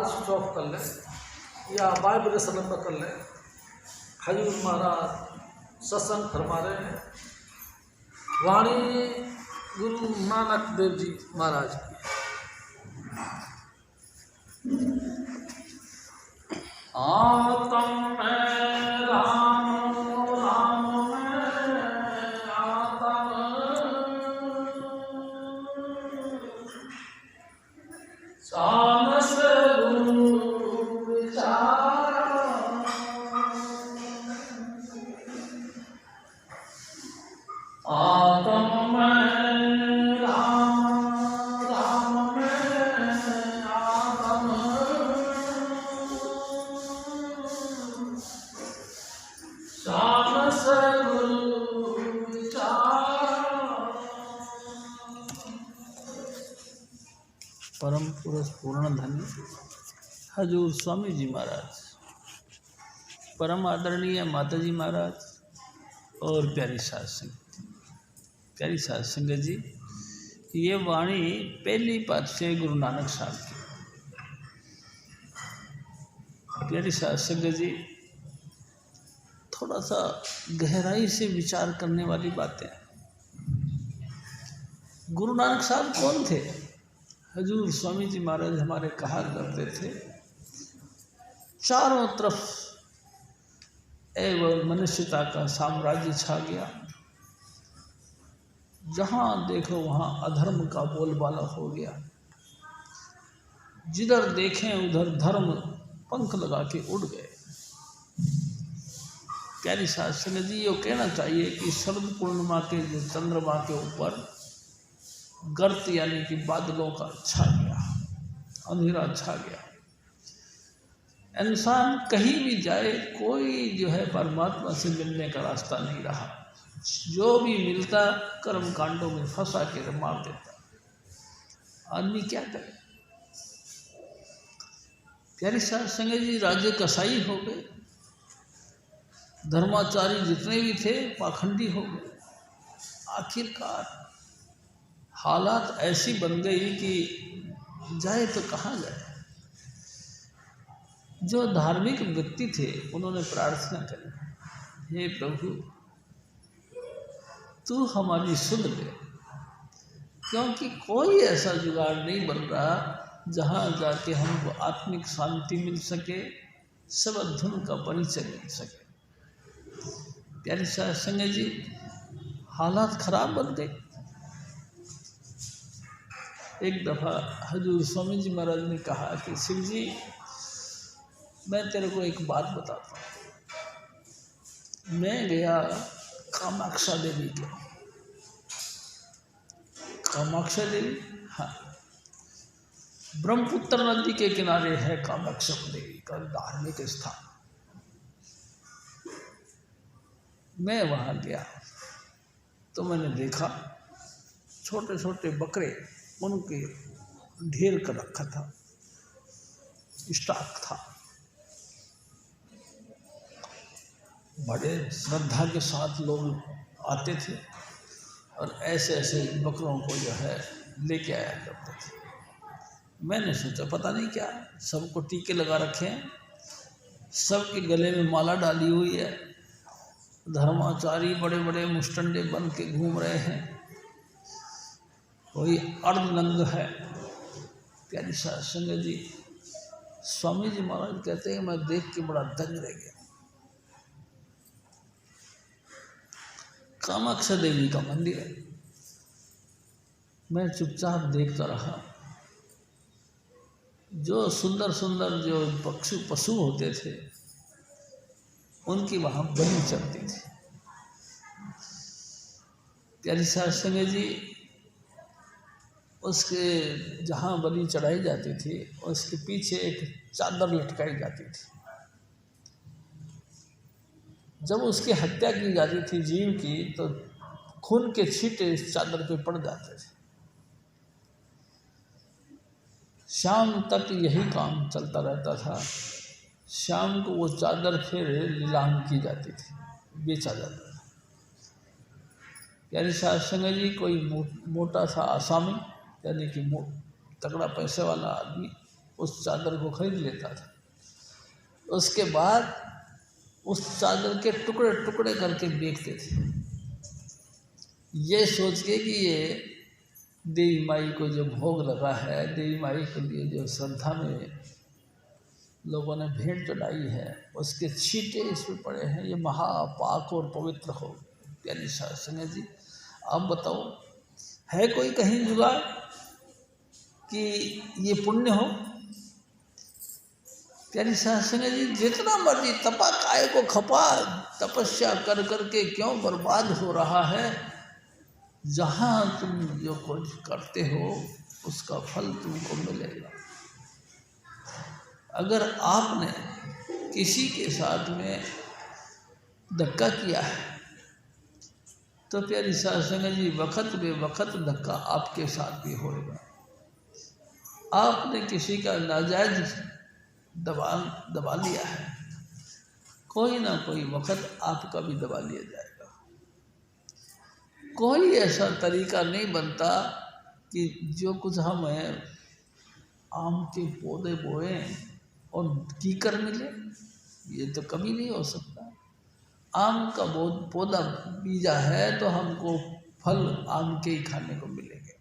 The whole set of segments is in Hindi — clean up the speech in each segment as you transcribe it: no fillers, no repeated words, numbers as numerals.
मोबाइल स्विच ऑफ कर लें या वाइब्रेशन पर कर लें। हजूर महाराज सत्संग फरमा रहे हैं। वाणी गुरु नानक देव जी महाराज की। आत्म में राम, राम में आत्म, सानस गुरु विचार। आत्म में राम, राम में आत्म, सानस गुरु विचार। परम पुरुष पूर्ण धन्य हजूर स्वामी जी महाराज, परम आदरणीय माता जी महाराज और प्यारी साध संगत, प्यारी साध संगत जी, ये वाणी पहली पातशाही गुरु नानक साहब की। प्यारी साध संगत जी, थोड़ा सा गहराई से विचार करने वाली बातें। गुरु नानक साहब कौन थे? हजूर स्वामी जी महाराज हमारे कहा करते थे, चारों तरफ एवं मनुष्यता का साम्राज्य छा गया, जहाँ देखो वहाँ अधर्म का बोलबाला हो गया, जिधर देखें उधर धर्म पंख लगा के उड़ गए। प्यारी साध संगत जी, ये कहना चाहिए कि शरद पूर्णिमा के जो चंद्रमा के ऊपर गर्त यानी कि बादलों का छा गया, अंधेरा छा गया। इंसान कहीं भी जाए, कोई जो है परमात्मा से मिलने का रास्ता नहीं रहा। जो भी मिलता कर्म कांडों में फंसा के मार देता। आदमी क्या करे? प्यारी साध संगत जी, राजे कसाई हो गए, धर्माचारी जितने भी थे पाखंडी हो गए। आखिरकार हालात ऐसी बन गई कि जाए तो कहाँ जाए। जो धार्मिक व्यक्ति थे उन्होंने प्रार्थना करी, हे प्रभु तू हमारी सुन ले, क्योंकि कोई ऐसा जुगाड़ नहीं बन रहा जहाँ जाके हमको आत्मिक शांति मिल सके, सब धुन का परिचय मिल सके। प्यारी साध संगत जी, हालात खराब बन गए। एक दफ़ा हजूर स्वामी जी महाराज ने कहा कि शिव जी, मैं तेरे को एक बात बताता हूँ। मैं गया कामाक्षा देवी के। कामाक्षा देवी, हाँ, ब्रह्मपुत्र नदी के किनारे है कामाक्षा देवी का धार्मिक स्थान। मैं वहाँ गया तो मैंने देखा छोटे छोटे बकरे, उनके ढेर कर रखा था, स्टॉक था। बड़े श्रद्धा के साथ लोग आते थे और ऐसे ऐसे बकरों को जो है लेके आया करते थे। मैंने सोचा पता नहीं क्या, सबको टीके लगा रखे हैं, सबके गले में माला डाली हुई है, धर्माचारी बड़े बड़े मुस्टंडे बन के घूम रहे हैं, कोई अर्धनंग है। प्यारी साध संगत जी, स्वामी जी महाराज कहते हैं मैं देख के बड़ा दंग रह गया। कामाक्षा देवी का मंदिर है। मैं चुपचाप देखता रहा। जो सुंदर सुंदर जो पशु होते थे उनकी वहाँ बलि चढ़ती थी। प्यारी साध संगत जी, उसके जहाँ बलि चढ़ाई जाती थी उसके पीछे एक चादर लटकाई जाती थी। जब उसकी हत्या की जाती थी जीव की, तो खून के छींटे इस चादर पे पड़ जाते थे। शाम तक यही काम चलता रहता था। शाम को वो चादर फिर नीलाम की जाती थी, बेचा जाता था। यानी साध संगत जी, कोई मोटा सा आसामी यानी कि तगड़ा पैसे वाला आदमी उस चादर को खरीद लेता था। उसके बाद उस चादर के टुकड़े टुकड़े करके बेचते थे, ये सोच के कि ये देवी माई को जो भोग लगा है, देवी माई के लिए जो श्रद्धा में लोगों ने भेंट चढ़ाई है, उसके छींटे इसमें पड़े हैं, ये महापाक और पवित्र हो। प्यारी साध संगत जी, आप बताओ, है कोई कहीं जुगाड़ कि ये पुण्य हो? प्यारी साध संगत जी, जितना मर्जी तपा काय को खपा, तपस्या कर करके क्यों बर्बाद हो रहा है? जहाँ तुम जो कुछ करते हो उसका फल तुमको मिलेगा। अगर आपने किसी के साथ में धक्का किया है तो प्यारी साध संगत जी, वक्त बे वक्त धक्का आपके साथ भी होएगा। आपने किसी का नाजायज दबा लिया है, कोई ना कोई वक्त आपका भी दबा लिया जाएगा। कोई ऐसा तरीका नहीं बनता कि जो कुछ हम हैं आम के पौधे बोए और कीकर मिले, ये तो कभी नहीं हो सकता। आम का पौधा बीजा है तो हमको फल आम के ही खाने को मिलेंगे,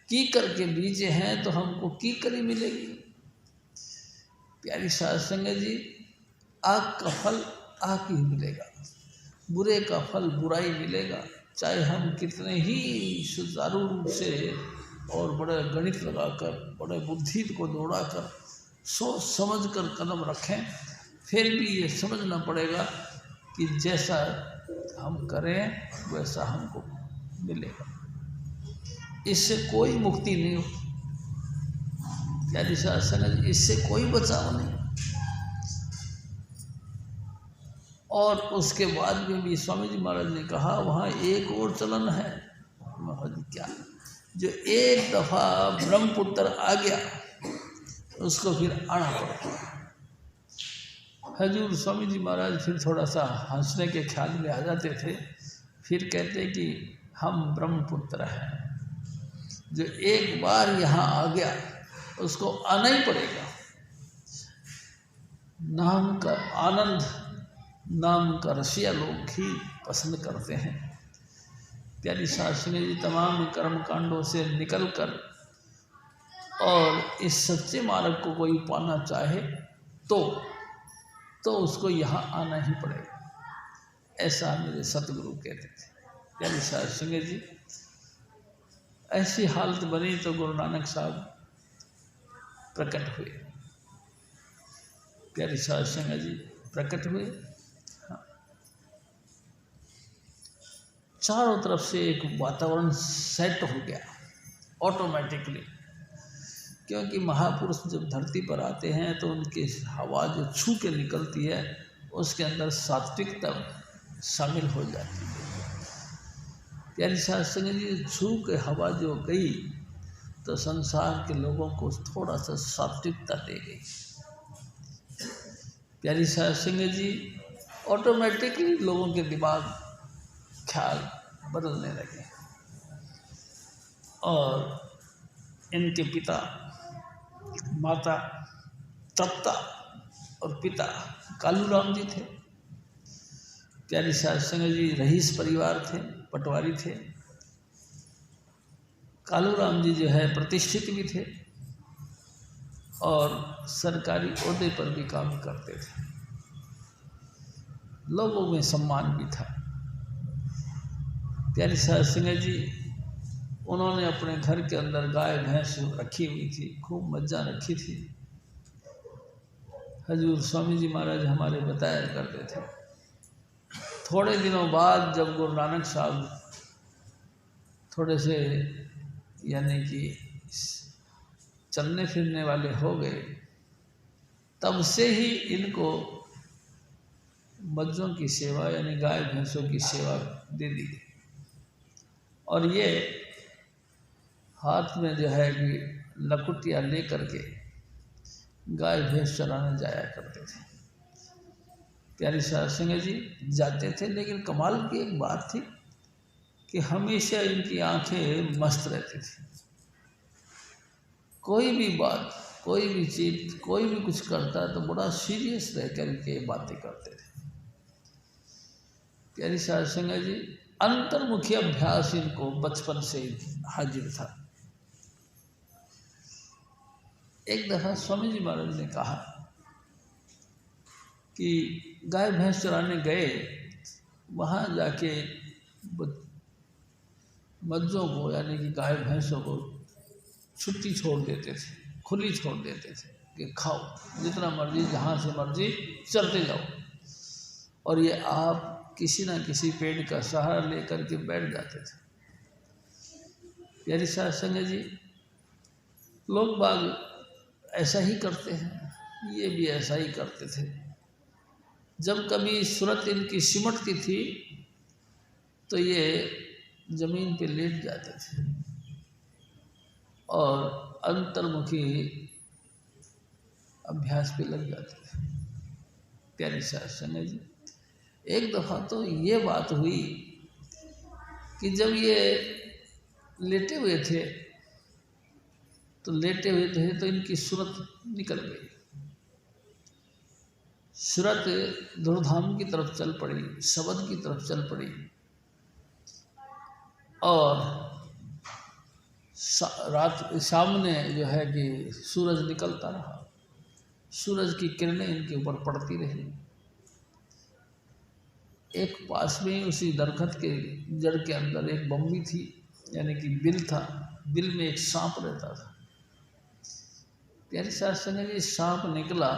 कीकर के बीजे हैं तो हमको कीकर ही मिलेगी। प्यारी साध संगत जी, आग का फल आग ही मिलेगा, बुरे का फल बुराई मिलेगा। चाहे हम कितने ही सुचारू रूप से और बड़े गणित लगाकर, बड़े बुद्धि को दौड़ाकर, सोच समझ कर कदम रखें, फिर भी ये समझना पड़ेगा कि जैसा हम करें वैसा हमको मिलेगा। इससे कोई मुक्ति नहीं हो। प्यारी साध संगत जी, इससे कोई बचाव नहीं। और उसके बाद में भी स्वामी जी महाराज ने कहा वहाँ एक और चलन है। महाराज क्या, जो एक दफ़ा ब्रह्मपुत्र आ गया उसको फिर आना पड़ता। हजूर स्वामी जी महाराज फिर थोड़ा सा हंसने के ख्याल में आ जाते थे, फिर कहते कि हम ब्रह्मपुत्र हैं, जो एक बार यहाँ आ गया उसको आना ही पड़ेगा। नाम का आनंद, नाम का रसिया लोग ही पसंद करते हैं। प्यारी साध संगत जी, तमाम कर्म कांडों से निकलकर और इस सच्चे मार्ग को कोई पाना चाहे तो उसको यहाँ आना ही पड़ेगा, ऐसा मेरे सतगुरु कहते थे। प्यारी साध संगत जी, ऐसी हालत बनी तो गुरु नानक साहब प्रकट हुए। प्यारी साध संगत जी प्रकट हुए, चारों तरफ से एक वातावरण सेट हो गया ऑटोमेटिकली, क्योंकि महापुरुष जब धरती पर आते हैं तो उनकी हवा जो छू के निकलती है उसके अंदर सात्विकता शामिल हो जाती है। प्यारी साध संगत जी, छू के हवा जो गई तो संसार के लोगों को थोड़ा सा सात्विकता दे गई। प्यारी साध संगत जी, ऑटोमेटिकली लोगों के दिमाग ख्याल बदलने लगे और इनके पिता माता तप्ता और पिता कालूराम जी थे। प्यारी साध संगत जी रईस परिवार थे, पटवारी थे। कालूराम जी जो है प्रतिष्ठित भी थे और सरकारी ओहदे पर भी काम करते थे, लोगों में सम्मान भी था। प्यारी साध संगत जी, उन्होंने अपने घर के अंदर गाय भैंस रखी हुई थी, खूब मज्जा रखी थी। हजूर स्वामी जी महाराज हमारे बताया करते थे। थोड़े दिनों बाद जब गुरु नानक साहब थोड़े से यानी कि चलने फिरने वाले हो गए, तब से ही इनको मज्जों की सेवा यानी गाय भैंसों की सेवा दे दी गई और ये हाथ में जो है कि लकुटिया ले करके गाय भैंस चराने जाया करते थे। प्यारी साध संगत जी जाते थे, लेकिन कमाल की एक बात थी कि हमेशा इनकी आंखें मस्त रहती थी। कोई भी बात कोई भी चीज, कोई भी कुछ करता है तो बड़ा सीरियस रह करके बातें करते थे। प्यारी साध संगत जी, अंतर्मुखी अभ्यास इनको बचपन से ही हाजिर था। एक दफा स्वामी जी महाराज ने कहा कि गाय भैंस चराने गए, वहाँ जाके मज्जों को यानी कि गाय भैंसों को छुट्टी छोड़ देते थे, खुली छोड़ देते थे कि खाओ जितना मर्जी, जहाँ से मर्जी चलते जाओ, और ये आप किसी न किसी पेड़ का सहारा लेकर के बैठ जाते थे। प्यारी साध संगत जी, लोग बाग ऐसा ही करते हैं, ये भी ऐसा ही करते थे। जब कभी सूरत इनकी सिमटती थी तो ये जमीन पे लेट जाते थे और अंतर्मुखी अभ्यास पे लग जाते थे। प्यारी साध संगत जी, एक दफ़ा तो ये बात हुई कि जब ये लेटे हुए थे तो इनकी सूरत निकल गई। सूरत धुरधाम की तरफ चल पड़ी, शब्द की तरफ चल पड़ी और रात सामने जो है कि सूरज निकलता रहा, सूरज की किरणें इनके ऊपर पड़ती रही। एक पास में ही उसी दरखत के जड़ के अंदर एक बम्बी थी, यानी कि बिल था, बिल में एक सांप रहता था। प्यारी साध संगत जी, सांप निकला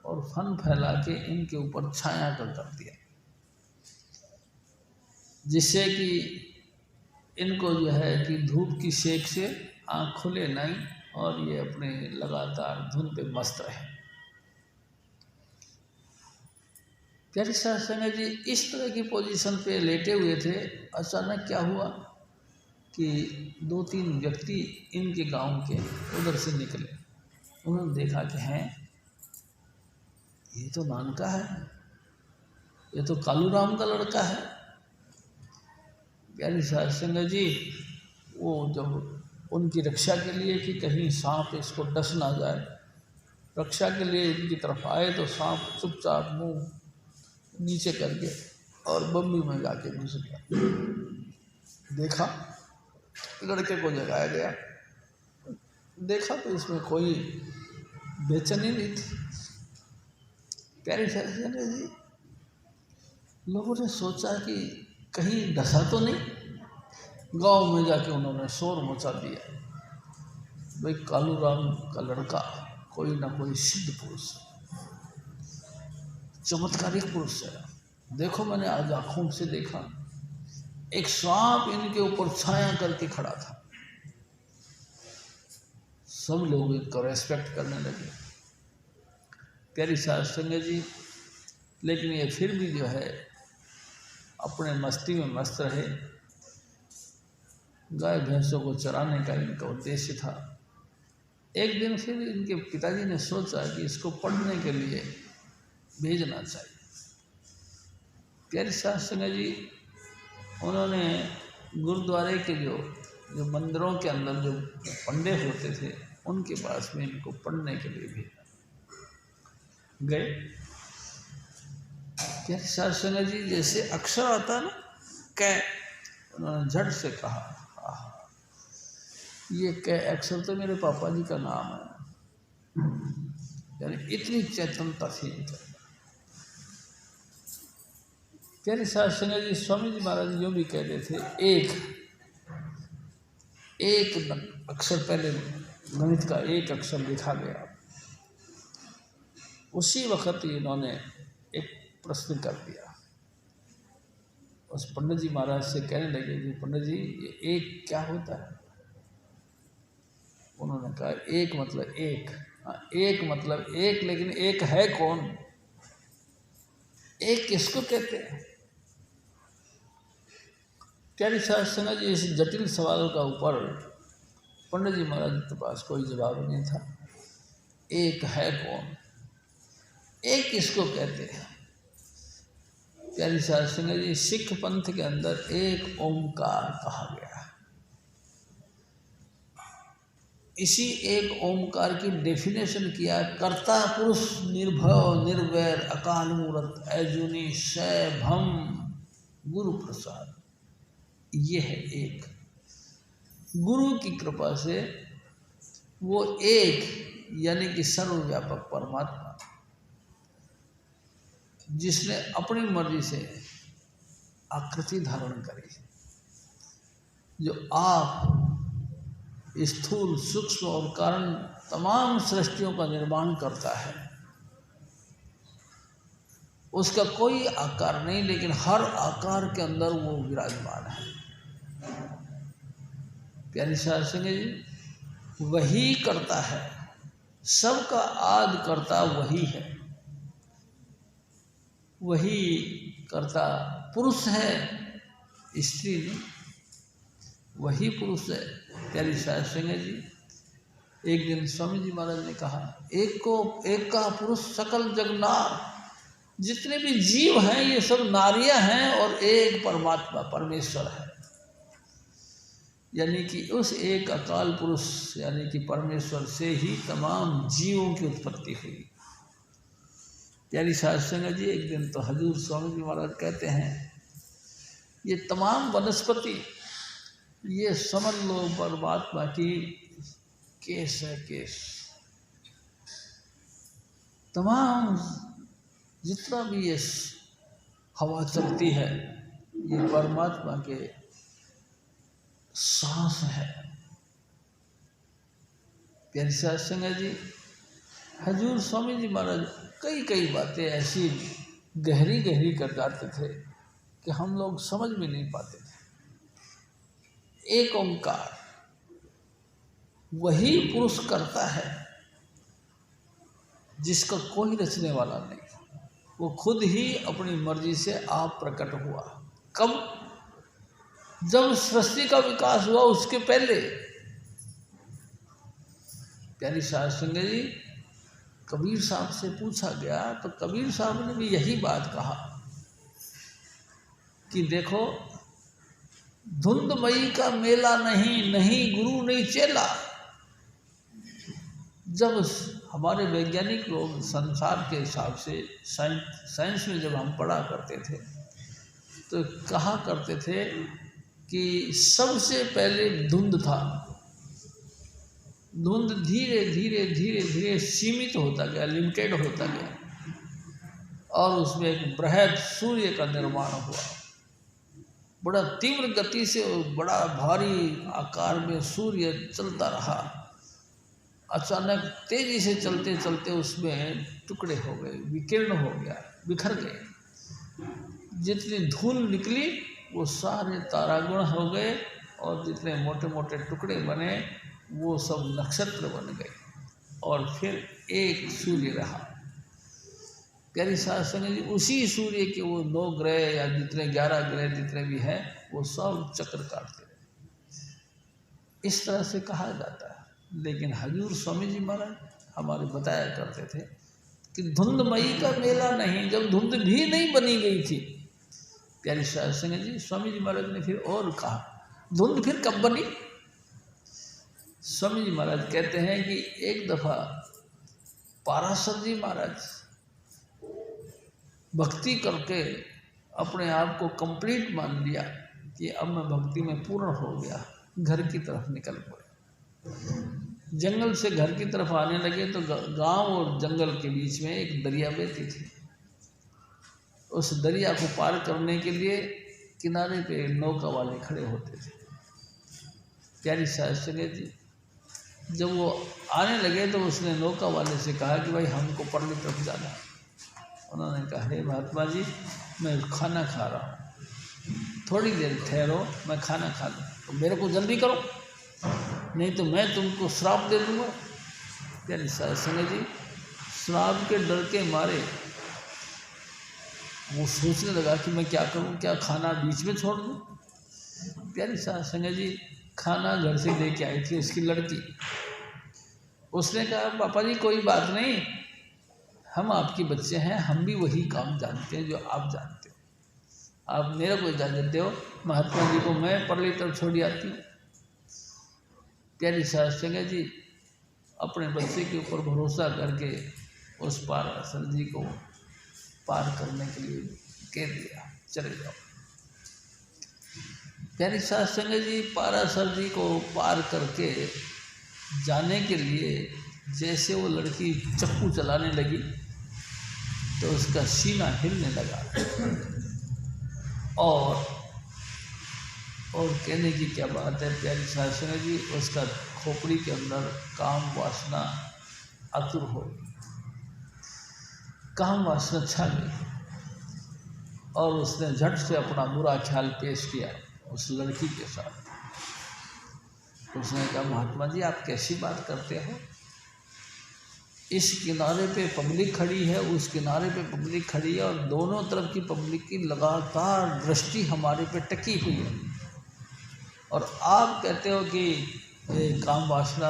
और फन फैला के इनके ऊपर छाया कर दिया, जिससे कि इनको जो है कि धूप की सेक से आँख खुले नहीं और ये अपने लगातार धुन पे मस्त रहे। प्यारी साध संगत जी, इस तरह की पोजीशन पे लेटे हुए थे। अचानक क्या हुआ कि 2-3 व्यक्ति इनके गांव के उधर से निकले। उन्होंने देखा कि हैं, ये तो नानका है, ये तो कालू राम का लड़का है। प्यारी साध संगत जी, वो जब उनकी रक्षा के लिए कि कहीं सांप इसको डस ना जाए, रक्षा के लिए इनकी तरफ आए तो सांप चुपचाप मुंह नीचे करके और बम्बी में जाके घुस गया। देखा, लड़के को जगाया गया, देखा तो इसमें कोई बेचैनी नहीं थी। प्यारी साध संगत जी, लोगों ने सोचा कि कहीं डसा तो नहीं। गांव में जाके उन्होंने शोर मचा दिया, भाई कालू राम का लड़का कोई ना कोई सिद्ध पुरुष, चमत्कारिक पुरुष है। देखो, मैंने आज आँखों से देखा, एक सांप इनके ऊपर छाया करके खड़ा था। सब लोग इनको रेस्पेक्ट करने लगे। प्यारी साध संगत जी, लेकिन ये फिर भी जो है अपने मस्ती में मस्त रहे। गाय भैंसों को चराने का इनका उद्देश्य था। एक दिन फिर इनके पिताजी ने सोचा कि इसको पढ़ने के लिए भेजना चाहिए। प्यारी साध संगत जी, उन्होंने गुरुद्वारे के जो मंदिरों के अंदर जो पंडे होते थे उनके पास में इनको पढ़ने के लिए भेजा। गए। प्यारी साध संगत जी, जैसे अक्षर आता ना कै, उन्होंने झट से कहा, ये कै अक्षर तो मेरे पापा जी का नाम है। यानी इतनी चेतनता थी इनके। प्यारी साध संगत जी, स्वामी जी महाराज यूँ भी कहते थे, एक अक्षर पहले गणित का एक अक्षर लिखा गया, उसी वक्त इन्होंने एक प्रश्न कर दिया। उस पंडित जी महाराज से कहने लगे कि पंडित जी, ये एक क्या होता है? उन्होंने कहा, एक मतलब एक। हाँ, एक मतलब एक, लेकिन एक है कौन? एक किसको कहते हैं? प्यारी साध संगत जी, इस जटिल सवाल का ऊपर पंडित जी महाराज के पास कोई जवाब नहीं था। एक है कौन? एक किसको कहते हैं? प्यारी साध संगत जी, सिख पंथ के अंदर एक ओंकार कहा गया है। इसी एक ओमकार की डेफिनेशन किया, कर्ता पुरुष निर्भय निर्वैर अकाल मूर्त अजूनी सैभम गुरु प्रसाद। ये है एक, गुरु की कृपा से वो एक यानी कि सर्वव्यापक परमात्मा जिसने अपनी मर्जी से आकृति धारण करी, जो आप स्थूल सूक्ष्म और कारण तमाम सृष्टियों का निर्माण करता है, उसका कोई आकार नहीं, लेकिन हर आकार के अंदर वो विराजमान है। प्यारी साध संगत जी, वही करता है, सबका आदि करता वही है, वही करता पुरुष है, स्त्री नहीं, वही पुरुष है। प्यारी साध संगत जी, एक दिन स्वामी जी महाराज ने कहा, एक का पुरुष सकल जगन्नाथ, जितने भी जीव हैं ये सब नारियां हैं और एक परमात्मा परमेश्वर है। यानी कि उस एक अकाल पुरुष यानी कि परमेश्वर से ही तमाम जीवों की उत्पत्ति हुई। प्यारी साध संगत जी, एक दिन तो हजूर स्वामी जी महाराज कहते हैं, ये तमाम वनस्पति ये समझ लो परमात्मा की केस है, केस। तमाम जितना भी ये हवा चलती है ये परमात्मा के सांस है। प्यारी साध संगत जी, हजूर स्वामी जी महाराज कई बातें ऐसी गहरी गहरी कर जाते थे कि हम लोग समझ में नहीं पाते थे। एक ओंकार वही पुरुष करता है जिसका कोई रचने वाला नहीं, वो खुद ही अपनी मर्जी से आप प्रकट हुआ। कब? जब सृष्टि का विकास हुआ, उसके पहले। प्यारी साध संगत जी, कबीर साहब से पूछा गया तो कबीर साहब ने भी यही बात कहा कि देखो, धुंधमई का मेला नहीं, नहीं गुरु नहीं चेला। जब हमारे वैज्ञानिक लोग संसार के हिसाब से साइंस में जब हम पढ़ा करते थे तो कहा करते थे कि सबसे पहले धुंध था, धुंध धीरे धीरे धीरे धीरे सीमित होता गया, लिमिटेड होता गया और उसमें एक बृहद सूर्य का निर्माण हुआ। बड़ा तीव्र गति से बड़ा भारी आकार में सूर्य चलता रहा। अचानक तेजी से चलते चलते उसमें टुकड़े हो गए, विकीर्ण हो गया, बिखर गए। जितनी धूल निकली वो सारे तारागण हो गए और जितने मोटे मोटे टुकड़े बने वो सब नक्षत्र बन गए और फिर एक सूर्य रहा। प्यारी साध संगत जी, उसी सूर्य के वो 9 ग्रह या जितने 11 ग्रह जितने भी हैं वो सब चक्कर काटते रहे। इस तरह से कहा जाता है। लेकिन हजूर स्वामी जी महाराज हमारे बताया करते थे कि धुंधमई का मेला नहीं, जब धुंध भी नहीं बनी गई थी। प्यारी साध संगत जी, स्वामी जी महाराज ने फिर और कहा, धुंध फिर कब बनी? स्वामी जी महाराज कहते हैं कि एक दफ़ा पाराशर जी महाराज भक्ति करके अपने आप को कंप्लीट मान लिया कि अब मैं भक्ति में पूर्ण हो गया, घर की तरफ निकल पड़े। जंगल से घर की तरफ आने लगे तो गांव और जंगल के बीच में एक दरिया बहती थी। उस दरिया को पार करने के लिए किनारे पे नौका वाले खड़े होते थे। प्यारी साध संगत जी, जब वो आने लगे तो उसने नौका वाले से कहा कि भाई हमको परली तरफ जाना है। उन्होंने कहा, हे महात्मा जी, मैं खाना खा रहा हूँ, थोड़ी देर ठहरो, मैं खाना खा लूँ, तो मेरे को जल्दी करो, नहीं तो मैं तुमको श्राप दे दूँगा। प्यारी साध संगत जी, श्राप के डर के मारे वो सोचने लगा कि मैं क्या करूँ, क्या खाना बीच में छोड़ दूँ। प्यारी साध संगत जी, खाना घर से लेके आई थी उसकी लड़की। उसने कहा, पापा जी कोई बात नहीं, हम आपके बच्चे हैं, हम भी वही काम जानते हैं जो आप जानते हो, आप मेरे को इजाज़त दो, महात्मा जी को मैं परली तरफ छोड़ आती हूँ। प्यारी साध संगत जी, अपने बच्चे के ऊपर भरोसा करके उस पाराशर जी को पार करने के लिए कह दिया, चले जाओ। प्यारी साध संगत जी, पाराशर जी को पार करके जाने के लिए जैसे वो लड़की चक्कू चलाने लगी तो उसका सीना हिलने लगा और कहने की क्या बात है प्यारी साध संगत जी, उसका खोपड़ी के अंदर काम वासना आतुर हो गई, काम वासना छा गई और उसने झट से अपना बुरा ख्याल पेश किया उस लड़की के साथ। उसने कहा, महात्मा जी आप कैसी बात करते हो, इस किनारे पे पब्लिक खड़ी है, उस किनारे पे पब्लिक खड़ी है और दोनों तरफ की पब्लिक की लगातार दृष्टि हमारे पे टकी हुई है और आप कहते हो कि काम वासना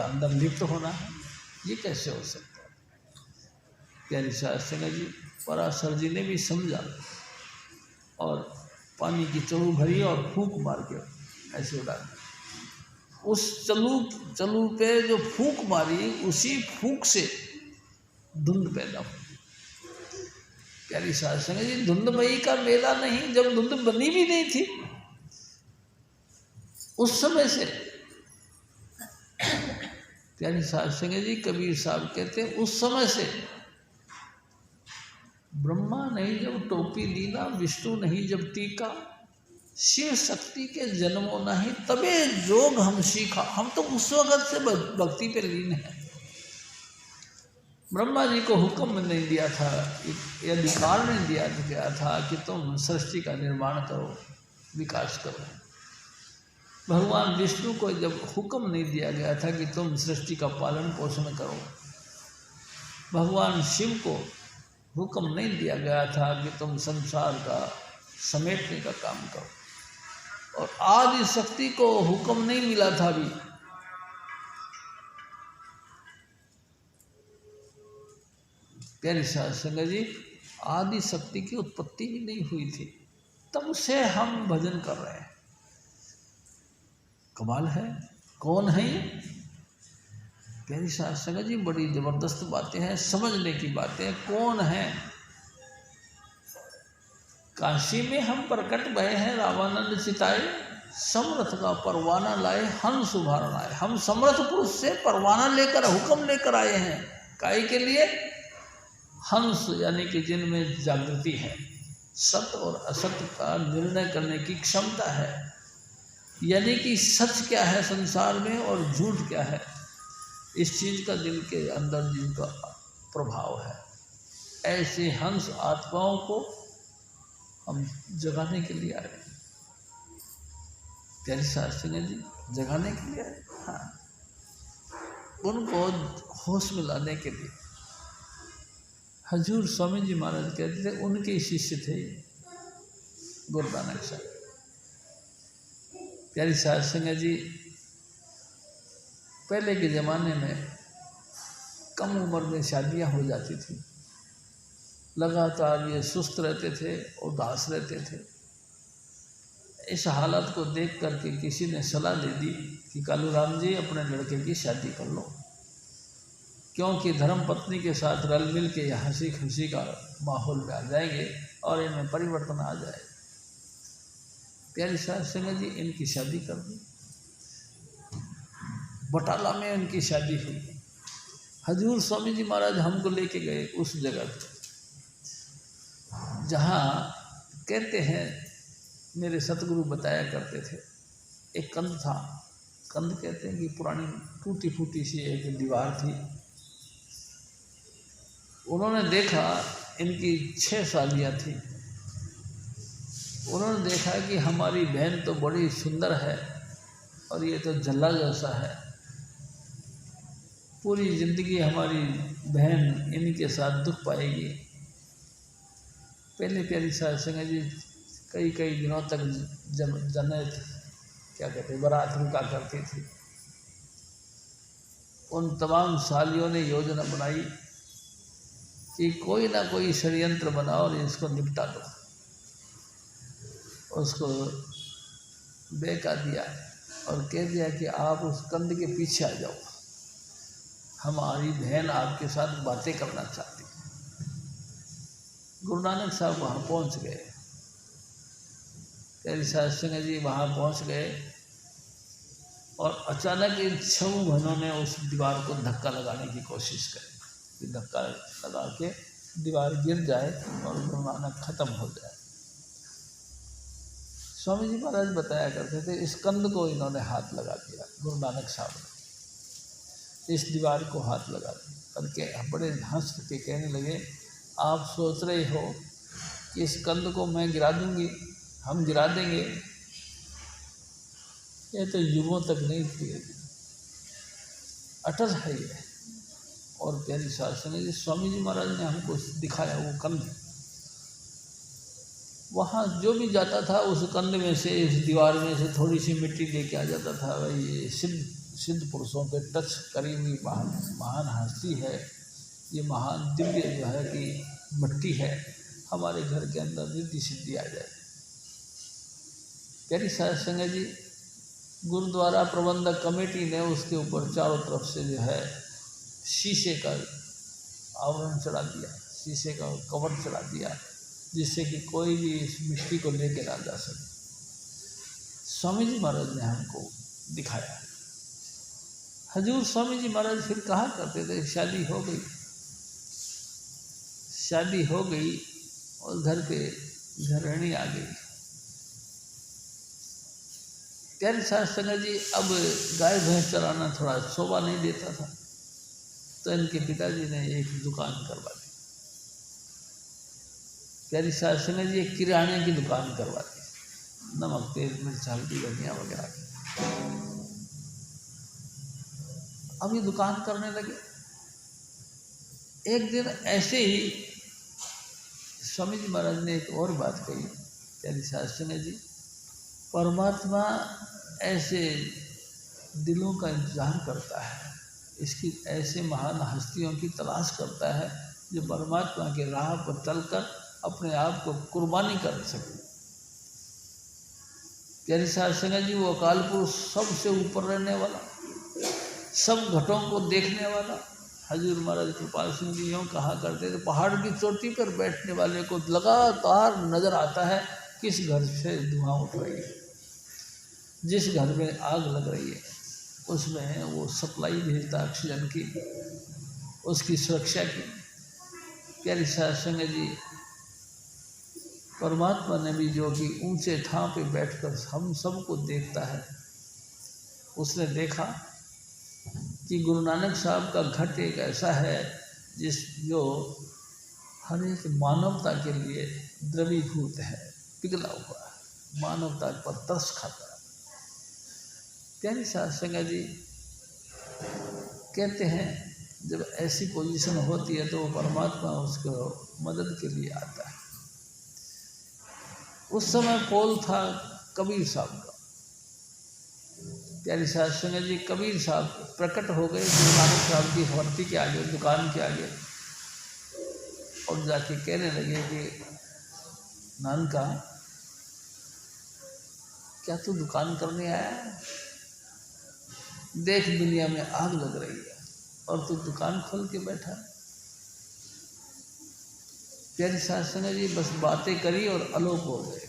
अंदर लिप्त होना है, ये कैसे हो सकता है। प्यारी साध संगत जी, पराशर जी ने भी समझा और पानी की चलू भरी और फूंक मार के ऐसे उड़ा दी। उस चलू पे जो फूंक मारी, उसी फूंक से धुंध पैदा हुई। प्यारी साध संगत जी, धुंधमयी का मेला नहीं, जब धुंध बनी भी नहीं थी उस समय से। प्यारी साध संगत जी, कबीर साहब कहते हैं उस समय से ब्रह्मा नहीं जब टोपी लीना, विष्णु नहीं जब टीका, शिव शक्ति के जन्मों नहीं तबे जोग हम सीखा। हम तो उस वक्त से भक्ति पे लीन है। ब्रह्मा जी को हुक्म नहीं दिया था, ये अधिकार नहीं दिया गया था कि तुम सृष्टि का निर्माण करो, विकास करो। भगवान विष्णु को जब हुक्म नहीं दिया गया था कि तुम सृष्टि का पालन पोषण करो, भगवान शिव को हुक्म नहीं दिया गया था कि तुम संसार का समेटने का काम करो, और आदि शक्ति को हुक्म नहीं मिला था भी प्यारी साध संगत जी, आदि शक्ति की उत्पत्ति भी नहीं हुई थी, तब से हम भजन कर रहे हैं। कमाल है। कौन है ये? प्यारी साध संगत जी, बड़ी जबरदस्त बातें हैं, समझने की बातें हैं। कौन है? काशी में हम प्रकट भय हैं, रावानंद चिताए, समर्थ का परवाना लाए, हंस उभारण आए। हम समर्थ पुरुष से परवाना लेकर, हुक्म लेकर आए हैं। काहे के लिए? हंस यानी कि जिनमें जागृति है, सत्य और असत्य का निर्णय करने की क्षमता है, यानी कि सच क्या है संसार में और झूठ क्या है, इस चीज़ का दिल के अंदर जिनका प्रभाव है, ऐसे हंस आत्माओं को हम जगाने के लिए आए। प्यारी साध संगत जी, जगाने के लिए आए, हाँ, उनको होश में लाने के लिए। हजूर स्वामी जी महाराज कहते थे, उनके शिष्य थे गुरु नानक साहब। प्यारी साध संगत जी, पहले के ज़माने में कम उम्र में शादियां हो जाती थी, लगातार ये सुस्त रहते थे, उदास रहते थे। इस हालत को देख करके किसी ने सलाह दे दी कि कालूराम जी अपने लड़के की शादी कर लो, क्योंकि धर्म पत्नी के साथ रल मिल के हंसी खुशी का माहौल में आ जाएंगे और इनमें परिवर्तन आ जाएगा। प्यारी साध संगत जी, इनकी शादी कर दी। बटाला में उनकी शादी हुई। हजूर स्वामी जी महाराज हमको लेके गए उस जगह पर, जहाँ कहते हैं मेरे सतगुरु बताया करते थे, एक कंध था। कंध कहते हैं कि पुरानी टूटी फूटी सी एक दीवार थी। उन्होंने देखा, इनकी 6 सालियाँ थी। उन्होंने देखा कि हमारी बहन तो बड़ी सुंदर है और ये तो जल्ला जैसा है, पूरी ज़िंदगी हमारी बहन इनके साथ दुख पाएगी। पहले प्यारी साध संगत जी कई दिनों तक जन्नत क्या कहते बारात रुका करती थी। उन तमाम सालियों ने योजना बनाई कि कोई ना कोई षड्यंत्र बनाओ और इसको निपटा दो। उसको बेका दिया और कह दिया कि आप उस कंध के पीछे आ जाओ। हमारी बहन आपके साथ बातें करना चाहती है। गुरु नानक साहब वहाँ पहुँच गए। प्यारी साध संगत जी वहाँ पहुँच गए और अचानक इन 6 बहनों ने उस दीवार को धक्का लगाने की कोशिश करी कि धक्का लगा के दीवार गिर जाए और गुरु नानक खत्म हो जाए। स्वामी जी महाराज बताया करते थे, इस कंध को इन्होंने हाथ लगा दिया, गुरु नानक साहब ने इस दीवार को हाथ लगा दिया करके बड़े हंस के कहने लगे, आप सोच रहे हो कि इस कंध को मैं गिरा दूंगी, हम गिरा देंगे, ये तो युगों तक नहीं गिरेगी, अटल है ये। और प्यारी शासन जी स्वामी जी महाराज ने हमको दिखाया वो कंध, वहाँ जो भी जाता था उस कंध में से, इस दीवार में से थोड़ी सी मिट्टी लेके आ जाता था। भाई ये सिद्ध पुरुषों पे टच करी हुई महान हस्ती है, ये महान दिव्य जो है कि मिट्टी है, हमारे घर के अंदर रिद्धि सिद्धि आ जाए। प्यारी साध संगत जी गुरुद्वारा प्रबंधक कमेटी ने उसके ऊपर चारों तरफ से जो है शीशे का आवरण चढ़ा दिया, शीशे का कवर चढ़ा दिया, जिससे कि कोई भी इस मिट्टी को लेकर ना जा सके। स्वामी जी महाराज ने हमको दिखाया। हजूर स्वामी जी महाराज फिर कहा करते थे, शादी हो गई और घर पे घरणी आ गई। प्यारे साध संगत जी अब गाय भैंस चराना थोड़ा शोभा नहीं देता था, तो इनके पिताजी ने एक दुकान करवा दी। प्यारी साध संगत जी एक किराने की दुकान करवा दी, नमक तेल मिर्च हल्दी धनिया वगैरह की। अब ये दुकान करने लगे। एक दिन ऐसे ही स्वामी जी महाराज ने एक और बात कही, प्यारी साध संगत जी, परमात्मा ऐसे दिलों का इंतजार करता है, इसकी ऐसे महान हस्तियों की तलाश करता है जो परमात्मा के राह पर चलकर अपने आप को कुर्बानी कर सके। प्यारी साध संगत जी वो अकाल पुरुष सबसे ऊपर रहने वाला, सब घटों को देखने वाला हजूर महाराज कृपाल सिंह जी यूँ कहा करते थे, पहाड़ की चोटी पर बैठने वाले को लगातार नजर आता है किस घर से धुआं उठ रही है, जिस घर में आग लग रही है उसमें वो सप्लाई भेजता ऑक्सीजन की, उसकी सुरक्षा की। प्यारी साध संगत जी परमात्मा ने भी जो कि ऊंचे ठाव पे बैठकर हम सबको देखता है, उसने देखा कि गुरु नानक साहब का घट एक ऐसा है जो हर एक मानवता के लिए द्रवीभूत है, पिघला हुआ है, मानवता पर तरस खाता है। प्यारी साध संगत जी कहते हैं जब ऐसी पोजीशन होती है तो वो परमात्मा उसको मदद के लिए आता है। उस समय पोल था कबीर साहब का। प्यारी साध संगत जी कबीर साहब प्रकट हो गए गुरु नानक साहब की भर्ती के आगे, दुकान के आगे, और जाके कहने लगे कि नानका क्या तू दुकान करने आया है? देख दुनिया में आग लग रही है और तू दुकान खोल के बैठा है। प्यारी साध संगत जी बस बातें करी और अलोप हो गए।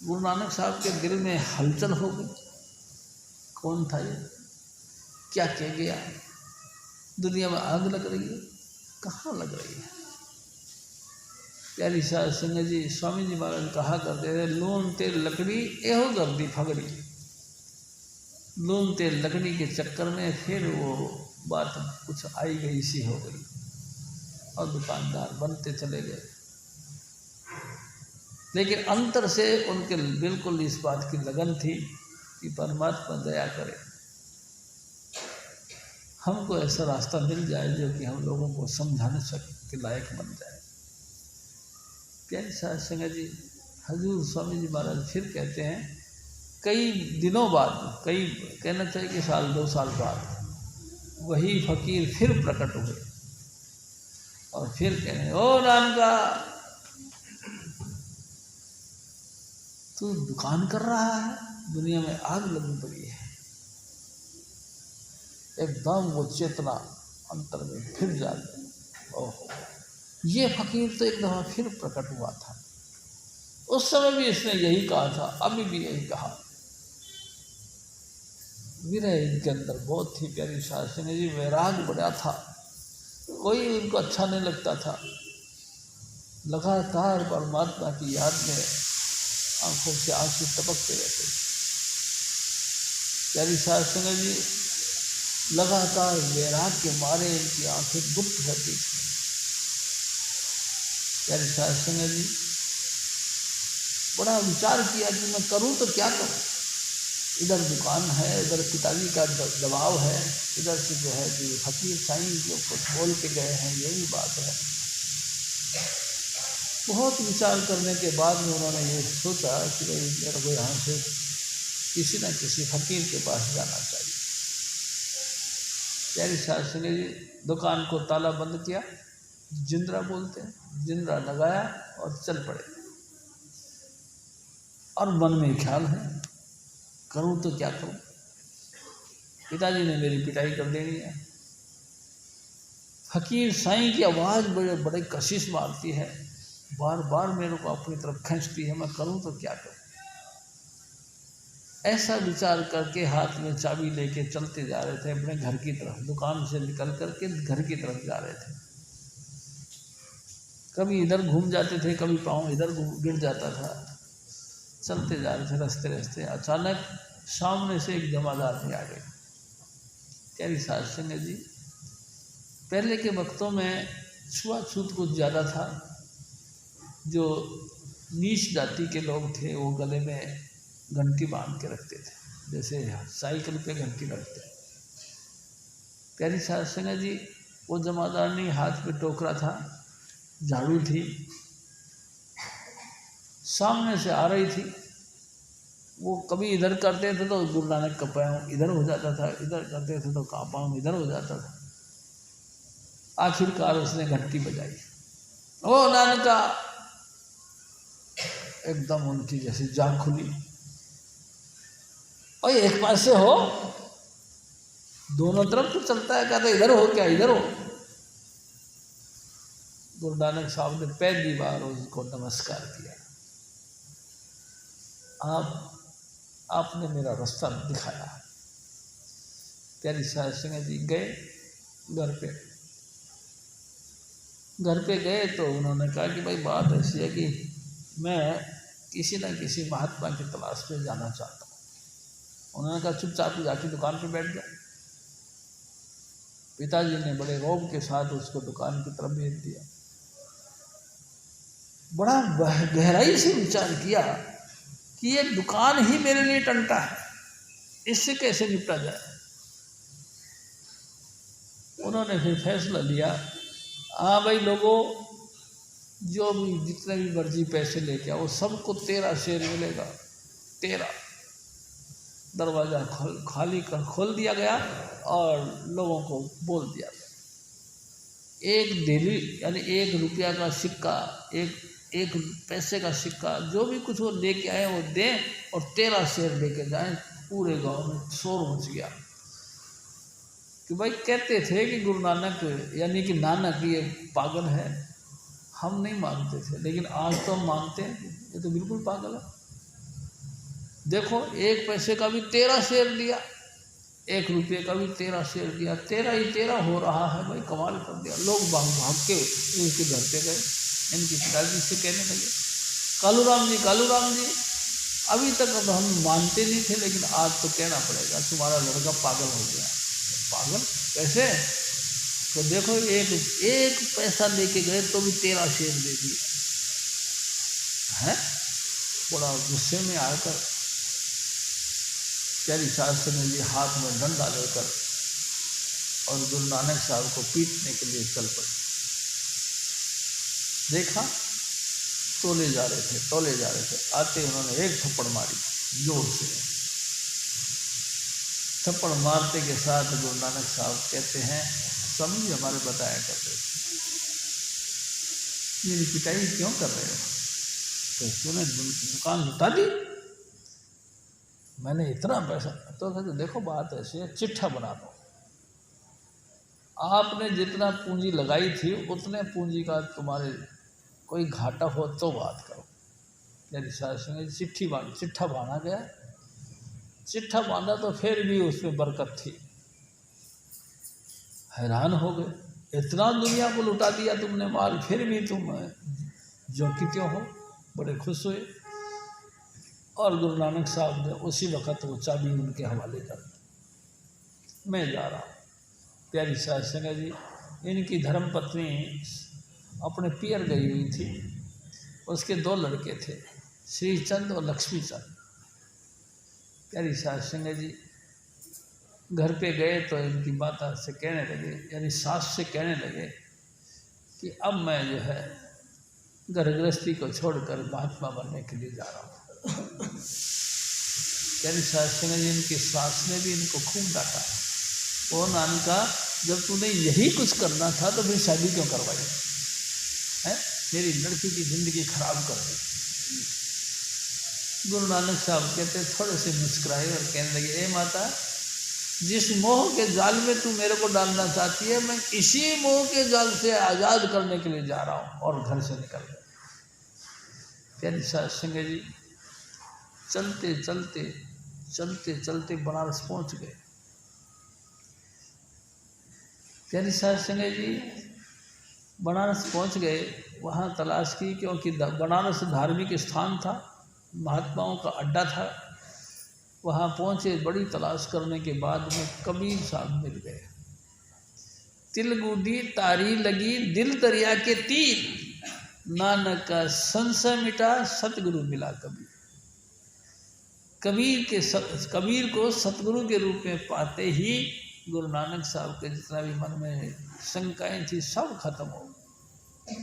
गुरु नानक साहब के दिल में हलचल हो गई, कौन था ये, क्या कह गया, दुनिया में आग लग रही है, कहाँ लग रही है। प्यारी साध संगत जी स्वामी जी महाराज कहा करते थे, लून तेल लकड़ी एहो गर्दी फगड़ी। लून तेल लकड़ी के चक्कर में फिर वो बात कुछ आई गई सी हो गई और दुकानदार बनते चले गए। लेकिन अंतर से उनके बिल्कुल इस बात की लगन थी कि परमात्मा दया करे, हमको ऐसा रास्ता मिल जाए जो कि हम लोगों को समझाने के लायक बन जाए। प्यारी साध संगत जी हजूर स्वामी जी महाराज फिर कहते हैं, कई दिनों बाद, कई कहना चाहिए कि साल 2 साल बाद वही फकीर फिर प्रकट हुए और फिर कहने, ओ नानका तू दुकान कर रहा है, दुनिया में आग लगी पड़ी है। एकदम वो चेतना अंतर में फिर जाग गई। ओहो, ये फकीर तो एक दफ़ा फिर प्रकट हुआ था। उस समय भी इसने यही कहा था, अभी भी यही कहा। विरह इनके अंदर बहुत थी। प्यारी शास्त्री जी वैराग बड़ा था, कोई उनको अच्छा नहीं लगता था। लगातार परमात्मा की याद में आंखों से आंसू टपकते रहते थे। प्यारी शास्त्री जी लगातार वैराग के मारे इनकी आंखें गुप्त रहती थी। प्यारी शास्त्री जी बड़ा विचार किया कि मैं करूं तो क्या करूं। इधर दुकान है, इधर पिताजी का दबाव है, इधर से जो है कि फकीर साईं जो कुछ बोल के गए हैं, यही बात है। बहुत विचार करने के बाद में उन्होंने ये सोचा कि भाई मेरे को यहाँ से किसी न किसी फकीर के पास जाना चाहिए। प्यारी शास्त्री जी दुकान को ताला बंद किया, जिंदरा बोलते हैं, जिंदरा लगाया और चल पड़े। और मन में ख्याल है करूं तो क्या करूं, पिताजी ने मेरी पिटाई कर देनी है, फकीर साईं की आवाज़ बड़े बड़े कशिश मारती है, बार बार मेरे को अपनी तरफ खींचती है, मैं करूं तो क्या करूं। ऐसा विचार करके हाथ में चाबी लेके चलते जा रहे थे अपने घर की तरफ। दुकान से निकल करके घर की तरफ जा रहे थे। कभी इधर घूम जाते थे, कभी पाँव इधर गिर जाता था। चलते जा रहे थे, रास्ते रास्ते अचानक सामने से एक जमादार भी आ गए। प्यारी शास्त्री जी पहले के वक्तों में छुआछूत कुछ ज़्यादा था। जो नीच जाति के लोग थे वो गले में घंटी बांध के रखते थे, जैसे साइकिल पे घंटी रखते। प्यारी शास्त्री जी वो जमादार ने हाथ पे टोकरा था, झाड़ू थी, सामने से आ रही थी। वो कभी इधर करते थे तो गुरु नानक का पाँव इधर हो जाता था, इधर करते थे तो पाँव इधर हो जाता था। आखिरकार उसने घंटी बजाई, ओ नानका। एकदम उनकी जैसे जाग खुली, और एक पास से हो, दोनों तरफ तो चलता है, कहते इधर हो क्या, इधर हो। गुरु नानक साहब ने पहली बार उसको नमस्कार किया, आपने मेरा रास्ता दिखाया। प्यारी शास्त्री जी गए घर पे गए तो उन्होंने कहा कि भाई बात ऐसी है कि मैं किसी न किसी महात्मा की तलाश में जाना चाहता हूँ। उन्होंने कहा चुपचाप जाके दुकान पे बैठ गया। पिताजी ने बड़े रौब के साथ उसको दुकान की तरफ भेज दिया। बड़ा गहराई से विचार किया कि ये दुकान ही मेरे लिए टंटा है, इससे कैसे निपटा जाए। उन्होंने फिर फैसला लिया, हाँ भाई लोगों, जो भी जितने भी मर्जी पैसे लेके आओ, सबको 13 शेर मिलेगा। 13 दरवाज़ा खोल दिया गया और लोगों को बोल दिया गया, एक डेली यानी 1 रुपया का सिक्का, एक पैसे का सिक्का, जो भी कुछ वो लेके आए वो दें और 13 शेर लेके जाएं। पूरे गांव में शोर मच गया कि भाई कहते थे कि गुरु नानक यानी कि नानक ये पागल है। हम नहीं मानते थे, लेकिन आज तो हम मानते हैं ये तो बिल्कुल पागल है। देखो 1 पैसे का भी 13 शेर दिया, 1 रुपये का भी 13 शेर दिया, 13 ही 13 हो रहा है। भाई कमाल कर दिया। लोग भाग के इनके घर पे गए, इनके पिताजी से कहने लगे, कालूराम जी अभी तक अब हम मानते नहीं थे, लेकिन आज तो कहना पड़ेगा तुम्हारा लड़का पागल हो गया। पागल कैसे? तो देखो एक पैसा लेके गए तो भी 13 शेर दे दिए हैं। बड़ा गुस्से में आकर प्यारी शास्त्री जी हाथ में डंडा लेकर और गुरु नानक साहब को पीटने के लिए चल पड़े। देखा तोले जा रहे थे, आते उन्होंने एक थप्पड़ मारी जोर से। थप्पड़ मारते के साथ गुरु नानक साहब कहते हैं, स्वामी जी हमारे बताया करते थे, मेरी पिटाई क्यों कर रहे हो? तो तूने दुकान लुटा दी, मैंने इतना पैसा। तो कहते देखो बात ऐसी है, चिट्ठा बना दो, आपने जितना पूंजी लगाई थी उतने पूंजी का तुम्हारे कोई घाटा हो तो बात करो। मेरी सास ने चिट्ठा बांधा गया। चिट्ठा बांधा तो फिर भी उसमें बरकत थी। हैरान हो गए, इतना दुनिया को लुटा दिया तुमने माल, फिर भी तुम जो कि क्यों हो। बड़े खुश हुए और गुरु नानक साहब ने उसी वक़्त वो चाबी उनके हवाले कर दी। मैं जा रहा हूँ। प्यारी सास संगत जी, इनकी धर्मपत्नी अपने पियर गई हुई थी। उसके 2 लड़के थे, श्रीचंद और लक्ष्मीचंद। प्यारी सास संगत जी घर पे गए तो इनकी माता से कहने लगे, यानी सास से कहने लगे कि अब मैं जो है घर गृहस्थी को छोड़कर महात्मा बनने के लिए जा रहा हूँ। प्यारी सास संगत जी, इनकी सास ने भी इनको खूब डांटा। वो नानका, जब तूने यही कुछ करना था तो फिर शादी क्यों करवाई है, मेरी लड़की की ज़िंदगी खराब कर दी। गुरु नानक साहब कहते थोड़े से मुस्कुराए और कहने लगे, ए माता, जिस मोह के जाल में तू मेरे को डालना चाहती है, मैं इसी मोह के जाल से आज़ाद करने के लिए जा रहा हूँ। और घर से निकल गए। प्यारी सास संगत जी चलते चलते चलते चलते बनारस पहुँच गए। प्यारी सास संगत जी बनारस पहुँच गए। वहाँ तलाश की, क्योंकि बनारस धार्मिक स्थान था, महात्माओं का अड्डा था। वहाँ पहुँचे, बड़ी तलाश करने के बाद में कबीर साहब मिल गए। तिल गुडी तारी लगी दिल दरिया के तीर, नानक का संशय मिटा सतगुरु मिला कबीर। कबीर को सतगुरु के रूप में पाते ही गुरु नानक साहब के जितना भी मन में शंकाएं थी सब खत्म हो गई।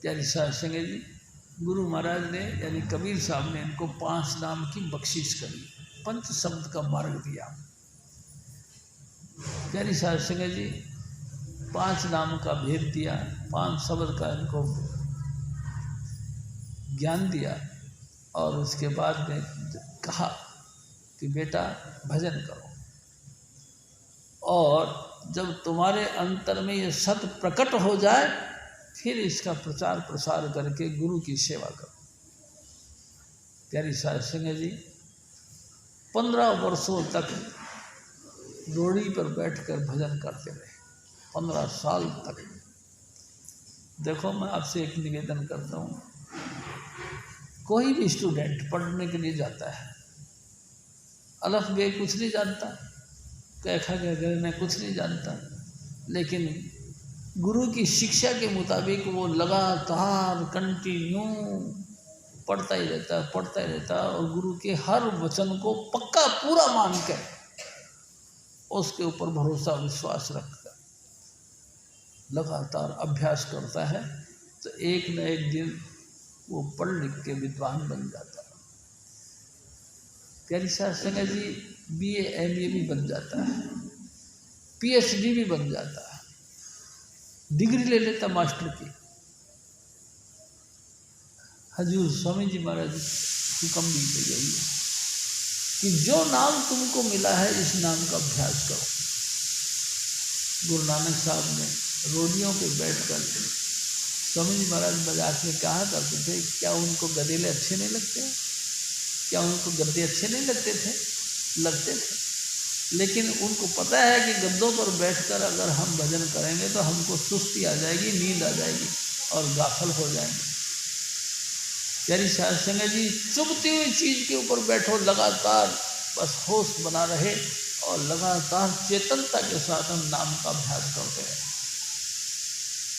प्यारी सास संगत जी, गुरु महाराज ने यानी कबीर साहब ने इनको 5 नाम की बख्शिश करी, 5 शब्द का मार्ग दिया। प्यारी सास संगत जी 5 नाम का भेद दिया, 5 शब्द का इनको ज्ञान दिया। और उसके बाद में कहा कि बेटा भजन करो, और जब तुम्हारे अंतर में ये सत्य प्रकट हो जाए फिर इसका प्रचार प्रसार करके गुरु की सेवा करो। प्यारी सास संगत जी 15 वर्षों तक रोड़ी पर बैठकर भजन करते रहे, 15 साल तक। देखो, मैं आपसे एक निवेदन करता हूँ, कोई भी स्टूडेंट पढ़ने के लिए जाता है, अलफ बे कुछ नहीं जानता, कैखा गहने कुछ नहीं जानता, लेकिन गुरु की शिक्षा के मुताबिक वो लगातार कंटिन्यू पढ़ता ही रहता है, और गुरु के हर वचन को पक्का पूरा मान कर उसके ऊपर भरोसा विश्वास रखकर लगातार अभ्यास करता है, तो एक न एक दिन वो पढ़ लिख के विद्वान बन जाता है। प्यारी सास संगत जी BA MA भी बन जाता है, PhD भी बन जाता है, डिग्री ले लेता मास्टर की। हजूर स्वामी जी महाराज हुक्म भी दे गई है कि जो नाम तुमको मिला है इस नाम का अभ्यास करो। गुरु नानक साहब ने रोडियों पे बैठकर स्वामी जी महाराज मजाक में कहा करते थे, क्या उनको गदेले अच्छे नहीं लगते हैं, क्या उनको गद्दे अच्छे नहीं लगते थे? लगते थे, लेकिन उनको पता है कि गद्दों पर बैठकर अगर हम भजन करेंगे तो हमको सुस्ती आ जाएगी, नींद आ जाएगी और गाफल हो जाएंगे। प्यारी सास संगत जी चुभती हुई चीज़ के ऊपर बैठो, लगातार बस होश बना रहे और लगातार चेतनता के साथ हम नाम का अभ्यास करते रहे।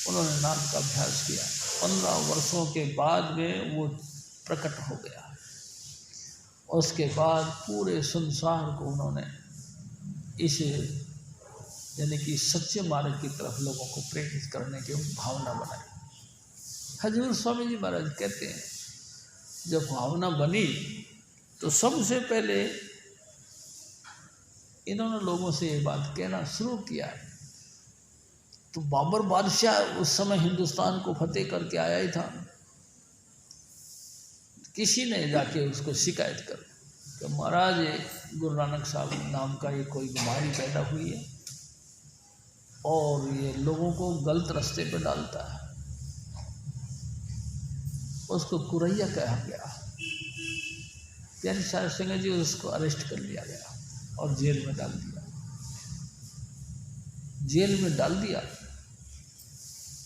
उन्होंने नाम का अभ्यास किया, 15 वर्षों के बाद में वो प्रकट हो गया। उसके बाद पूरे संसार को उन्होंने इसे यानी कि सच्चे मार्ग की तरफ लोगों को प्रेरित करने की भावना बनाई। हजूर स्वामी जी महाराज कहते हैं, जब भावना बनी तो सबसे पहले इन्होंने लोगों से ये बात कहना शुरू किया। तो बाबर बादशाह उस समय हिंदुस्तान को फतेह करके आया ही था। किसी ने जाके उसको शिकायत कर कि महाराज गुरु नानक साहब नाम का ये कोई बीमारी पैदा हुई है। और ये लोगों को गलत रास्ते पे डालता है, उसको कुरैया कहा गया। प्यारी साहब सिंह जी उसको अरेस्ट कर लिया गया और जेल में डाल दिया। जेल में डाल दिया।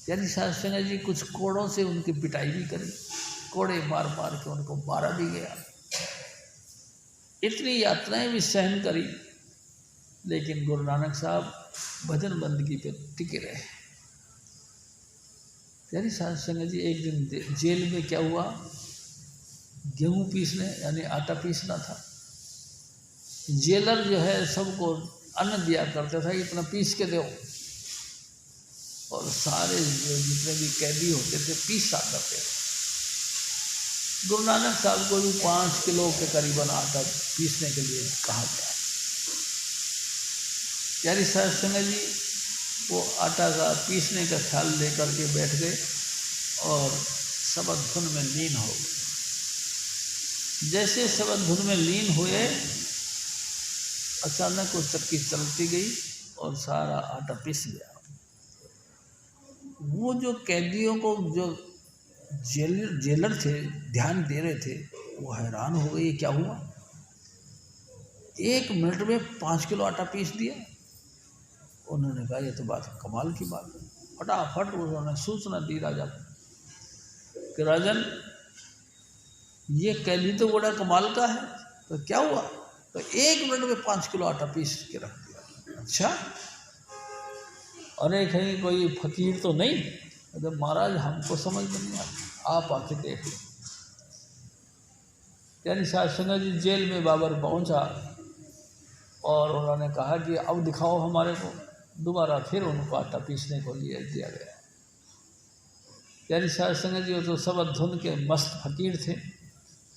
प्यारी साहब सिंह जी कुछ कोड़ों से उनकी पिटाई भी करी, कोड़े मार मार के उनको मारा भी गया। इतनी यातनाएं भी सहन करी, लेकिन गुरु नानक साहब भजन बंदगी पे टिके रहे। प्यारी साहब सिंह जी एक दिन जेल में क्या हुआ, गेहूं पीसने यानी आटा पीसना था। जेलर जो है सबको अन्न दिया करता था, इतना पीस के दो, और सारे जो जितने भी कैदी होते थे पीसा करते थे। गुरु नानक साहब को भी 5 किलो के करीबन आटा पीसने के लिए कहा गया। प्यारी साहब सिंह जी वो आटा का पीसने का ख्याल लेकर के बैठ गए और शबद धुन में लीन हो गए। जैसे शबद धुन में लीन हुए, अचानक वो चक्की चलती गई और सारा आटा पिस गया। वो जो कैदियों को जो जेलर थे ध्यान दे रहे थे, वो हैरान हो गए, ये क्या हुआ, 1 मिनट में 5 किलो आटा पीस दिया। उन्होंने कहा ये तो बात कमाल की बात है। फटाफट उन्होंने सूचना दी राजा को कि राजन ये कैदी तो बड़ा कमाल का है। तो क्या हुआ, तो 1 मिनट में 5 किलो आटा पीस के रख दिया। अच्छा, अरे कहीं कोई फकीर तो नहीं? अरे महाराज हमको समझ में नहीं आता, आप आके देख लो। प्यारी साहब सिंह जी जेल में बाबर पहुंचा और उन्होंने कहा कि अब दिखाओ हमारे को। दोबारा फिर उनको आटा पीसने को दिया गया। प्यारी साहब सिंह जी तो शबद धुन के मस्त फकीर थे।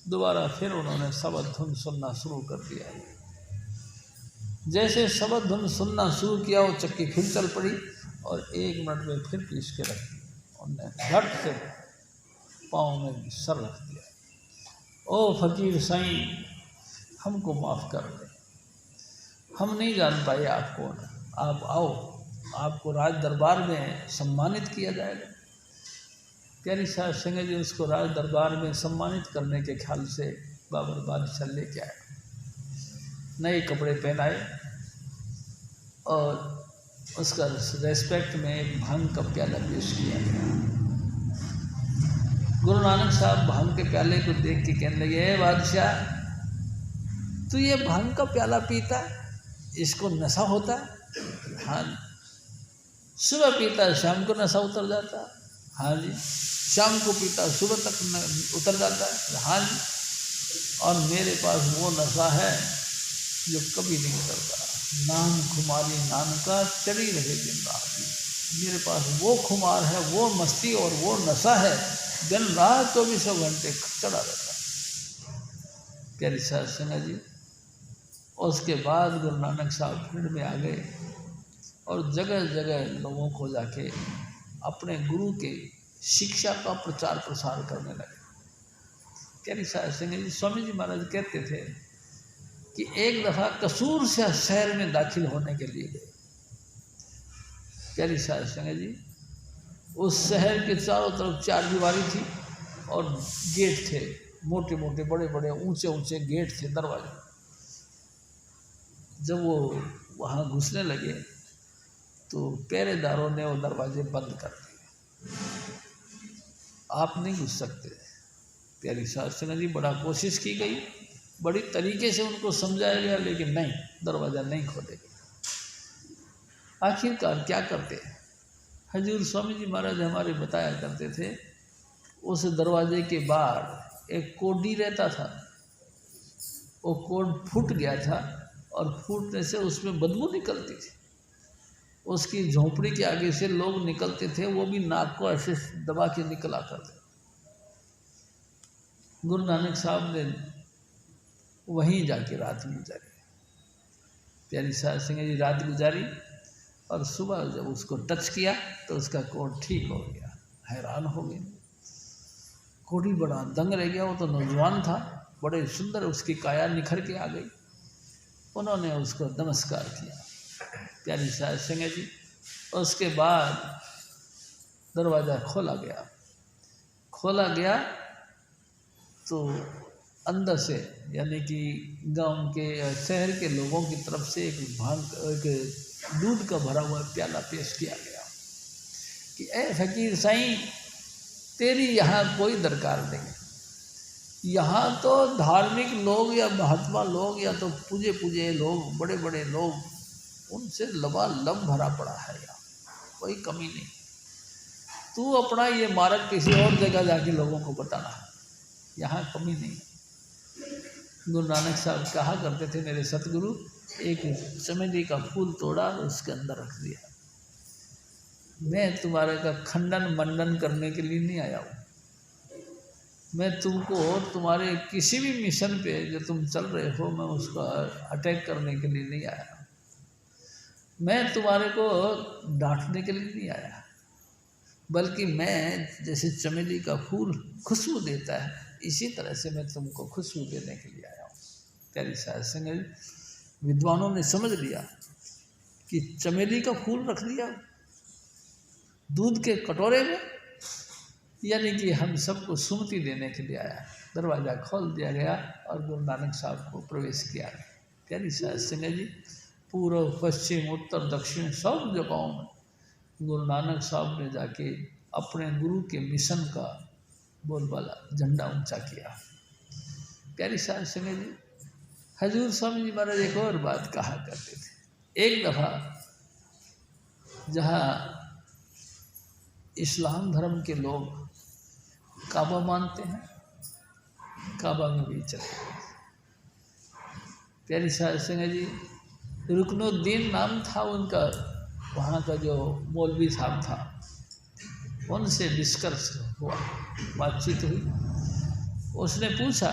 दोबारा फिर उन्होंने शबद धुन सुनना शुरू कर दिया। जैसे शबद धुन सुनना शुरू किया, वो चक्की फिर चल पड़ी और 1 मिनट में फिर पीस के रख दिया। उन्होंने झट से पाँव में सर रख दिया। ओ फकीर साईं, हमको माफ़ कर दे, हम नहीं जान पाए आप कौन है। आप आओ, आपको राज दरबार में सम्मानित किया जाएगा। प्यारी साहब सिंह जी उसको राज दरबार में सम्मानित करने के ख्याल से बाबर बादशाह लेके आए, नए कपड़े पहनाए और उसका रेस्पेक्ट में एक भांग का प्याला पेश किया गया। गुरु नानक साहब भांग के प्याले को देख के कहने लगे, हे बादशाह, तू ये भांग का प्याला पीता, इसको नशा होता है? हाँ जी। सुबह पीता शाम को नशा उतर जाता है? हाँ जी। शाम को पीता सुबह तक उतर जाता है? हाँ जी। और मेरे पास वो नशा है जो कभी नहीं उतरता। नाम खुमारी नानका चढ़ी रहे दिन रात। मेरे पास वो खुमार है, वो मस्ती और वो नशा है, दिन रात 24 घंटे चढ़ा रहता है। प्यारी साहब सिंह जी उसके बाद गुरु नानक साहब फील्ड में आ गए और जगह जगह लोगों को जाके अपने गुरु के शिक्षा का प्रचार प्रसार करने लगे। प्यारी साहब सिंह जी स्वामी जी महाराज कहते थे कि एक दफ़ा कसूर से शहर में दाखिल होने के लिए गए। प्यारी साहब सिंह जी उस शहर के चारों तरफ 4 दीवारी थी और गेट थे, मोटे मोटे बड़े बड़े ऊंचे ऊंचे गेट थे, दरवाजे। जब वो वहाँ घुसने लगे तो पहरेदारों ने वो दरवाजे बंद कर दिए, आप नहीं घुस सकते। प्यारी साहब सिंह जी बड़ा कोशिश की गई, बड़ी तरीके से उनको समझाया गया, लेकिन नहीं, दरवाज़ा नहीं खोलेगा। आखिरकार क्या करते, हजूर स्वामी जी महाराज हमारे बताया करते थे, उस दरवाजे के बाहर एक कोडी रहता था, वो कोड फूट गया था और फूटने से उसमें बदबू निकलती थी। उसकी झोंपड़ी के आगे से लोग निकलते थे, वो भी नाक को ऐसे दबा के निकला करते। गुरु नानक साहब ने वहीं जाके रात गुजारी। प्यारी साहब सिंह जी रात गुजारी और सुबह जब उसको टच किया तो उसका कोड ठीक हो गया। हैरान हो गए, कोडी बड़ा दंग रह गया। वो तो नौजवान था, बड़े सुंदर उसकी काया निखर के आ गई। उन्होंने उसको नमस्कार किया। प्यारी साहब सिंह जी उसके बाद दरवाज़ा खोला गया तो अंदर से यानी कि गांव के शहर के लोगों की तरफ से एक दूध का भरा हुआ प्याला पेश किया गया कि ए फकीर साईं, तेरी यहाँ कोई दरकार नहीं। यहाँ तो धार्मिक लोग या महात्मा लोग या तो पूजे लोग, बड़े बड़े लोग, उनसे लबालब भरा पड़ा है, यहाँ कोई कमी नहीं। तू अपना ये मार्ग किसी और जगह जाके लोगों को बताना, यहाँ कमी नहीं। गुरु नानक साहब कहा करते थे, मेरे सतगुरु, एक चमेली का फूल तोड़ा और उसके अंदर रख दिया। मैं तुम्हारे का खंडन मंडन करने के लिए नहीं आया हूँ। मैं तुमको तुम्हारे किसी भी मिशन पे जो तुम चल रहे हो, मैं उसका अटैक करने के लिए नहीं आया। मैं तुम्हारे को डांटने के लिए नहीं आया, बल्कि मैं जैसे चमेली का फूल खुशबू देता है, इसी तरह से मैं तुमको खुशबू देने के लिए आया हूँ। प्यारी साध संगत, विद्वानों ने समझ लिया कि चमेली का फूल रख दिया दूध के कटोरे में, यानी कि हम सबको सुमति देने के लिए आया। दरवाज़ा खोल दिया गया और गुरु नानक साहब को प्रवेश किया गया। प्यारी साध संगत जी, पूर्व पश्चिम उत्तर दक्षिण सब जगहों में गुरु नानक साहब ने जाके अपने गुरु के मिशन का बोलबाला झंडा ऊंचा किया। प्यारी साध संगत जी, हजूर स्वामी जी महाराज एक और बात कहा करते थे। एक दफ़ा जहाँ इस्लाम धर्म के लोग काबा मानते हैं, काबा में भी चले गए। प्यारी साध संगत जी, रुकनुद्दीन नाम था उनका, वहाँ का जो मौलवी साहब था, उनसे डिस्कस हुआ, बातचीत हुई। उसने पूछा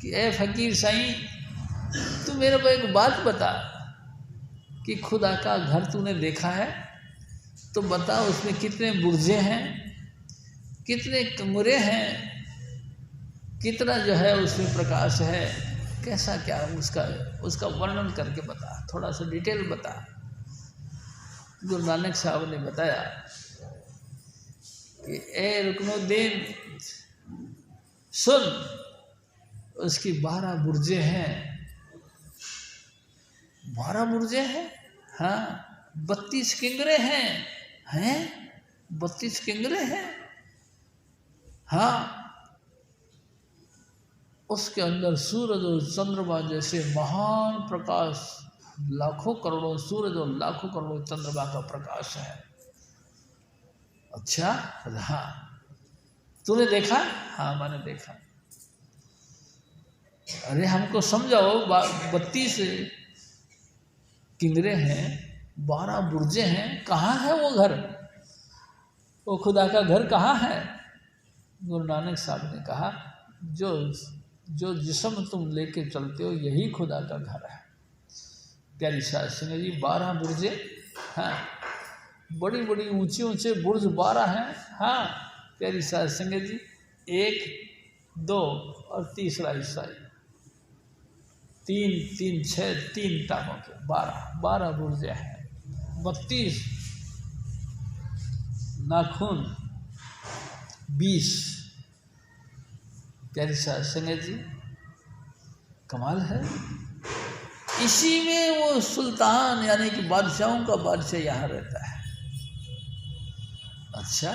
कि ए फकीर साईं, तू मेरे को एक बात बता कि खुदा का घर तूने देखा है तो बता, उसमें कितने बुर्जे हैं, कितने कमरे हैं, कितना जो है उसमें प्रकाश है, कैसा क्या उसका वर्णन करके बता, थोड़ा सा डिटेल बता। गुरु नानक साहब ने बताया कि ए रुकनुद्दीन सुन, उसकी 12 बुर्जे हैं। 12 बुर्जे हैं? हाँ। 32 किंगरे हैं? 32 किंगरे हैं? हाँ। उसके अंदर सूरज और चंद्रमा जैसे महान प्रकाश, लाखों करोड़ों सूरज और लाखों करोड़ों चंद्रमा का प्रकाश है। अच्छा, हाँ। तूने देखा? हाँ, मैंने देखा। अरे हमको समझाओ, 32 किंगरे हैं, 12 बुर्जे हैं, कहाँ है वो घर? वो खुदा का घर कहाँ है? गुरु नानक साहब ने कहा, जो जिस्म तुम लेके चलते हो, यही खुदा का घर है। प्यारी साध संगत जी, 12 बुर्जे, हाँ, बड़ी बड़ी ऊंचे ऊंचे बुर्ज 12 हैं। हाँ प्यारी साध संगत जी, 1, 2 और तीसरा हिस्सा 3, 6, 3 टांगों के 12 बुर्जे हैं। 32 नाखून 20। प्यारी साध संगत जी, कमाल है। इसी में वो सुल्तान यानी कि बादशाहों का बादशाह यहाँ रहता है। अच्छा,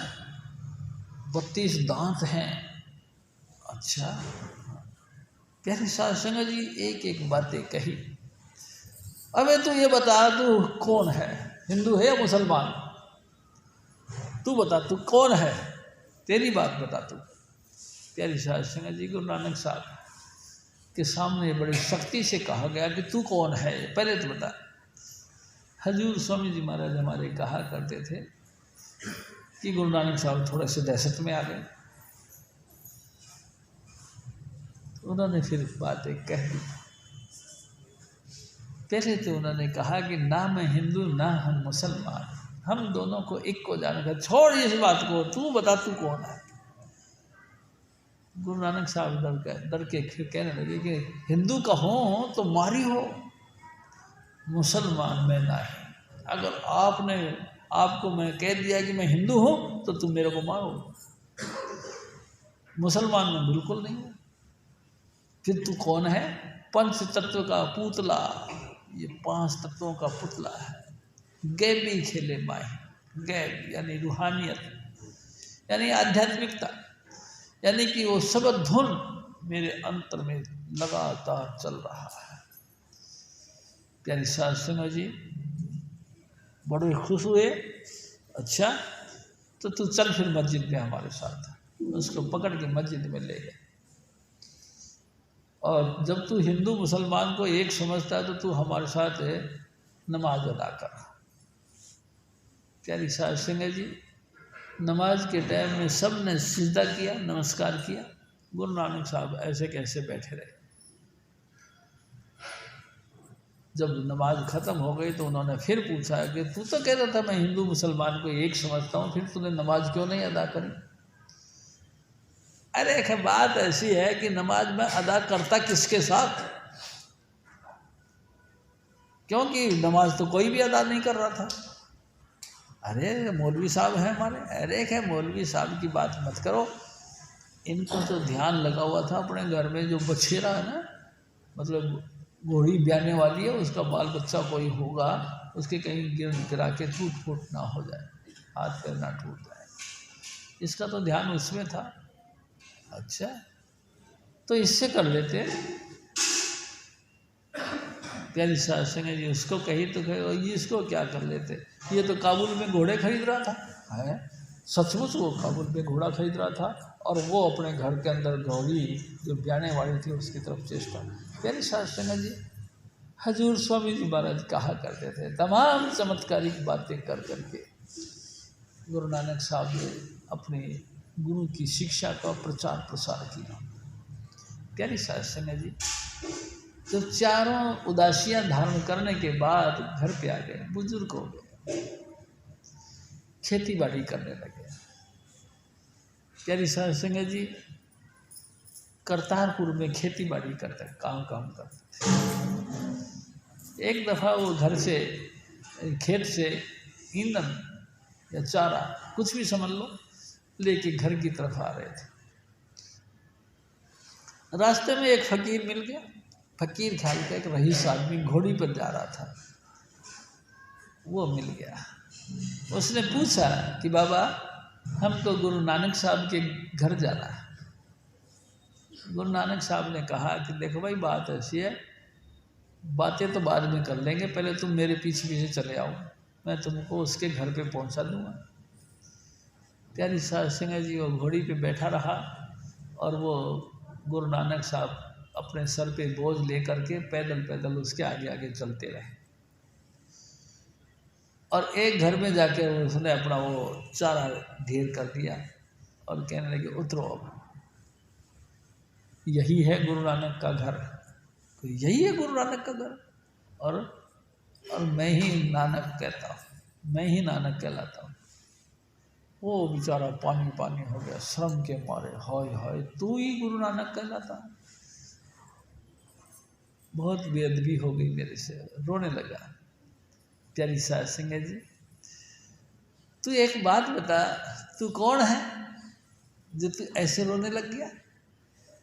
32 दांत हैं। अच्छा, प्यारे साध संगत जी, एक एक बातें कही। अबे तू ये बता, तू कौन है? हिंदू है या मुसलमान? तू बता, तू कौन है? तेरी बात बता तू। प्यारी साध संगत जी, गुरु नानक साहब के सामने बड़ी सख्ती से कहा गया कि तू कौन है, पहले तो बता। हजूर स्वामी जी महाराज हमारे कहा करते थे कि गुरु नानक साहब थोड़े से दहशत में आ गए। तो उन्होंने फिर बातें कह दी। पहले तो उन्होंने कहा कि ना मैं हिंदू ना हम मुसलमान, हम दोनों को एक को जानेगा। छोड़ इस बात को, तू बता तू कौन है। गुरु नानक साहब डर के कहने लगे कि हिंदू का हो तो मारी हो, मुसलमान में ना है। अगर आपको मैं कह दिया कि मैं हिंदू हूँ तो तुम मेरे को मारो, मुसलमान में बिल्कुल नहीं है। फिर तू कौन है? पंच तत्व का पुतला, ये 5 तत्वों का पुतला है। गैबी खेले माही, गैब यानी रूहानियत, यानी आध्यात्मिकता, यानी कि वो शब्द धुन मेरे अंतर में लगातार चल रहा है। प्यारी साध संगत जी बड़े खुश हुए। अच्छा तो तू चल फिर मस्जिद में हमारे साथ। उसको पकड़ के मस्जिद में ले गए। और जब तू हिंदू मुसलमान को एक समझता है तो तू हमारे साथ नमाज अदा कर। प्यारी साध संगत जी नमाज के टाइम में सब ने सिजदा किया, नमस्कार किया। गुरु नानक साहब ऐसे कैसे बैठे रहे। जब नमाज ख़त्म हो गई तो उन्होंने फिर पूछा कि तू तो कहता था मैं हिंदू मुसलमान को एक समझता हूँ, फिर तूने नमाज क्यों नहीं अदा करी? अरे बात ऐसी है कि नमाज में अदा करता किसके साथ, क्योंकि नमाज तो कोई भी अदा नहीं कर रहा था। अरे मौलवी साहब हैं हमारे, अरे मौलवी साहब की बात मत करो, इनको तो ध्यान लगा हुआ था अपने घर में जो बछेरा है ना, मतलब घोड़ी ब्याने वाली है, उसका बाल बच्चा कोई होगा, उसके कहीं गिरा के टूट फूट ना हो जाए, हाथ पैर ना टूट जाए, इसका तो ध्यान उसमें था। अच्छा तो इससे कर लेते। प्यारी साध संगत जी उसको कही तो कहे ये इसको क्या कर लेते, ये तो काबुल में घोड़े खरीद रहा था। है सचमुच वो काबुल में घोड़ा खरीद रहा था और वो अपने घर के अंदर घोड़ी जो ब्याने वाली थी उसकी तरफ चेष्टा। प्यारी साध संगत जी हजूर स्वामी जी महाराज कहा करते थे, तमाम चमत्कारिक बातें कर करके गुरु नानक साहब ने अपने गुरु की शिक्षा का प्रचार प्रसार किया। प्यारी साध संगत जी जब चारों उदासियां धारण करने के बाद घर पे आ गए, बुजुर्ग हो गए, खेती बाड़ी करने लगे। प्यारी साध संगत जी करतारपुर में खेती बाड़ी करते काम करते थे। एक दफ़ा वो घर से खेत से ईंधन या चारा कुछ भी समझ लो लेके घर की तरफ आ रहे थे। रास्ते में एक फकीर मिल गया। फकीर ख्याल का एक रईस आदमी घोड़ी पर जा रहा था, वो मिल गया। उसने पूछा कि बाबा हमको गुरु नानक साहब के घर जाना है। गुरु नानक साहब ने कहा कि देखो भाई बात ऐसी है, बातें तो बाद में कर लेंगे, पहले तुम मेरे पीछे पीछे चले आओ, मैं तुमको उसके घर पे पहुंचा दूंगा। प्यारी साध संगत जी वो घोड़ी पे बैठा रहा और वो गुरु नानक साहब अपने सर पे बोझ लेकर के पैदल पैदल उसके आगे आगे चलते रहे। और एक घर में जाके उसने अपना वो चारा ढेर कर दिया और कहने लगे उतरो, अब यही है गुरु नानक का घर, तो यही है गुरु नानक का घर, और मैं ही नानक कहता हूँ, मैं ही नानक कहलाता हूँ। वो बेचारा पानी पानी हो गया शर्म के मारे, हाय हाय तू ही गुरु नानक कहलाता है। बहुत बेअदबी हो गई मेरे से, रोने लगा। प्यारी साध संगत जी तू एक बात बता, तू कौन है जो तू ऐसे रोने लग गया?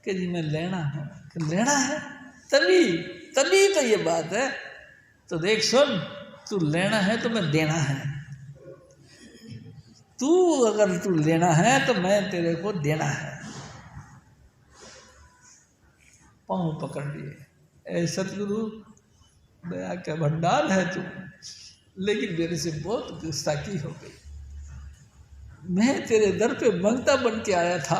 कि जी मैं लेना हूँ। कि लेना है? तभी तो ये बात है। तो देख सुन, तू लेना है तो मैं देना है, तू अगर तू लेना है तो मैं तेरे को देना है। पाँव पकड़ लिए, ऐ सतगुरु दया का भंडार है तू, लेकिन मेरे से बहुत गुस्ताखी हो गई। मैं तेरे दर पे मंगता बन के आया था